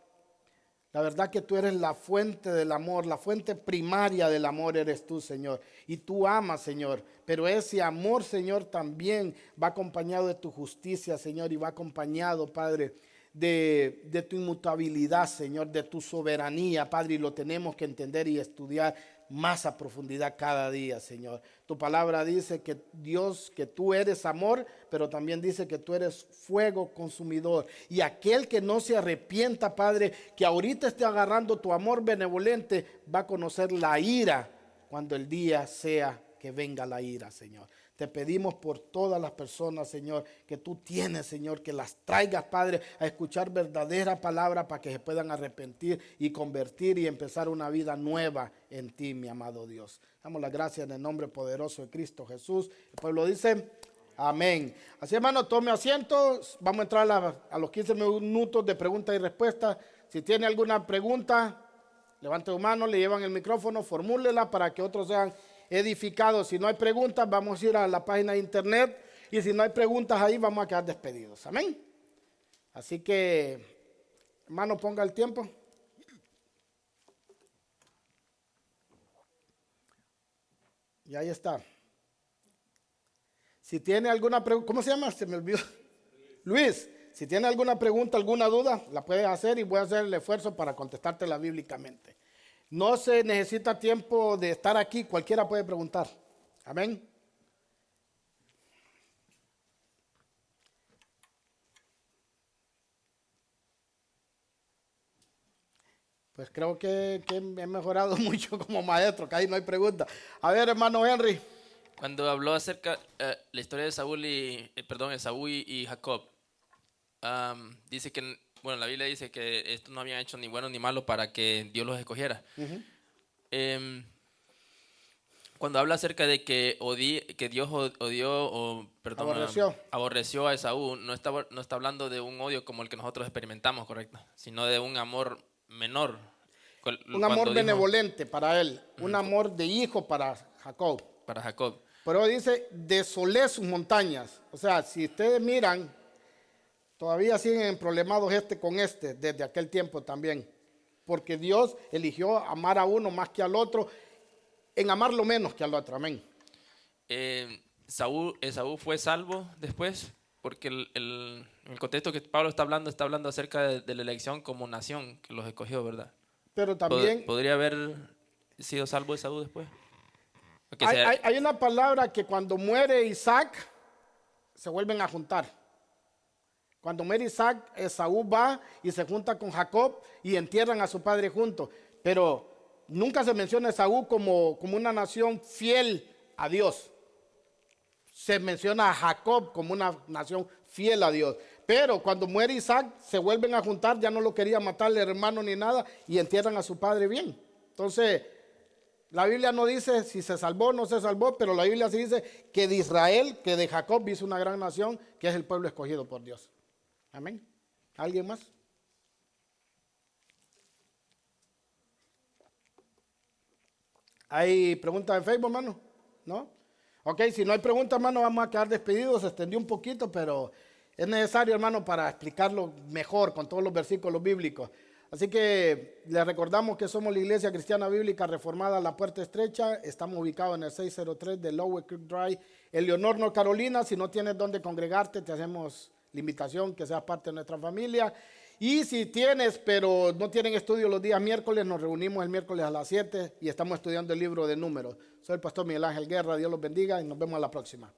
La verdad que tú eres la fuente del amor, la fuente primaria del amor eres tú, Señor. Y tú amas, Señor. Pero ese amor, Señor, también va acompañado de tu justicia, Señor. Y va acompañado, Padre, de tu inmutabilidad, Señor, de tu soberanía, Padre. Y lo tenemos que entender y estudiar más a profundidad cada día, Señor. Tu palabra dice que Dios, que tú eres amor, pero también dice que tú eres fuego consumidor. Y aquel que no se arrepienta, Padre, que ahorita esté agarrando tu amor benevolente, va a conocer la ira cuando el día sea que venga la ira, Señor. Te pedimos por todas las personas, Señor, que tú tienes, Señor, que las traigas, Padre, a escuchar verdadera palabra para que se puedan arrepentir y convertir y empezar una vida nueva en ti, mi amado Dios. Damos las gracias en el nombre poderoso de Cristo Jesús. El pueblo dice, amén. Así, hermano, tome asiento. Vamos a entrar a los 15 minutos de pregunta y respuesta. Si tiene alguna pregunta, levante su mano, le llevan el micrófono, formúlela para que otros sean edificados. Si no hay preguntas, vamos a ir a la página de internet, y si no hay preguntas ahí, vamos a quedar despedidos. Amén. Así que, hermano, ponga el tiempo. Y ahí está. Si tiene alguna pregunta, ¿cómo se llama? Se me olvidó. Luis, si tiene alguna pregunta, alguna duda, la puedes hacer y voy a hacer el esfuerzo para contestártela bíblicamente. No se necesita tiempo de estar aquí, cualquiera puede preguntar. Amén. Pues creo que he mejorado mucho como maestro, que ahí no hay pregunta. A ver, hermano Henry. Cuando habló acerca la historia de Esaú y Jacob, dice que, bueno, la Biblia dice que estos no habían hecho ni bueno ni malo para que Dios los escogiera. Cuando habla acerca de que Dios aborreció a Esaú, no está hablando de un odio como el que nosotros experimentamos, correcto, sino de un amor menor. Un amor benevolente para él, un amor de hijo para Jacob. Para Jacob. Pero dice, desolé sus montañas. O sea, si ustedes miran, todavía siguen problemados con desde aquel tiempo también. Porque Dios eligió amar a uno más que al otro, en amarlo menos que al otro. Amén. Esaú fue salvo después, porque el contexto que Pablo está hablando acerca de la elección como nación que los escogió, ¿verdad? Pero también ¿Podría haber sido salvo Esaú después? Hay una palabra que cuando muere Isaac, se vuelven a juntar. Cuando muere Isaac, Esaú va y se junta con Jacob y entierran a su padre juntos. Pero nunca se menciona a Esaú como una nación fiel a Dios. Se menciona a Jacob como una nación fiel a Dios. Pero cuando muere Isaac, se vuelven a juntar, ya no lo quería matar el hermano ni nada, y entierran a su padre bien. Entonces, la Biblia no dice si se salvó o no se salvó, pero la Biblia sí dice que de Israel, que de Jacob hizo una gran nación, que es el pueblo escogido por Dios. Amén. ¿Alguien más? ¿Hay preguntas de Facebook, hermano? ¿No? Ok, si no hay preguntas, hermano, vamos a quedar despedidos. Se extendió un poquito, pero es necesario, hermano, para explicarlo mejor con todos los versículos bíblicos. Así que les recordamos que somos la Iglesia Cristiana Bíblica Reformada La Puerta Estrecha. Estamos ubicados en el 603 de Lower Creek Drive, en Leonor, North Carolina. Si no tienes dónde congregarte, te hacemos la invitación que seas parte de nuestra familia. Y si tienes, pero no tienen estudio los días miércoles, nos reunimos el miércoles a las 7 y estamos estudiando el libro de Números. Soy el pastor Miguel Ángel Guerra. Dios los bendiga y nos vemos a la próxima.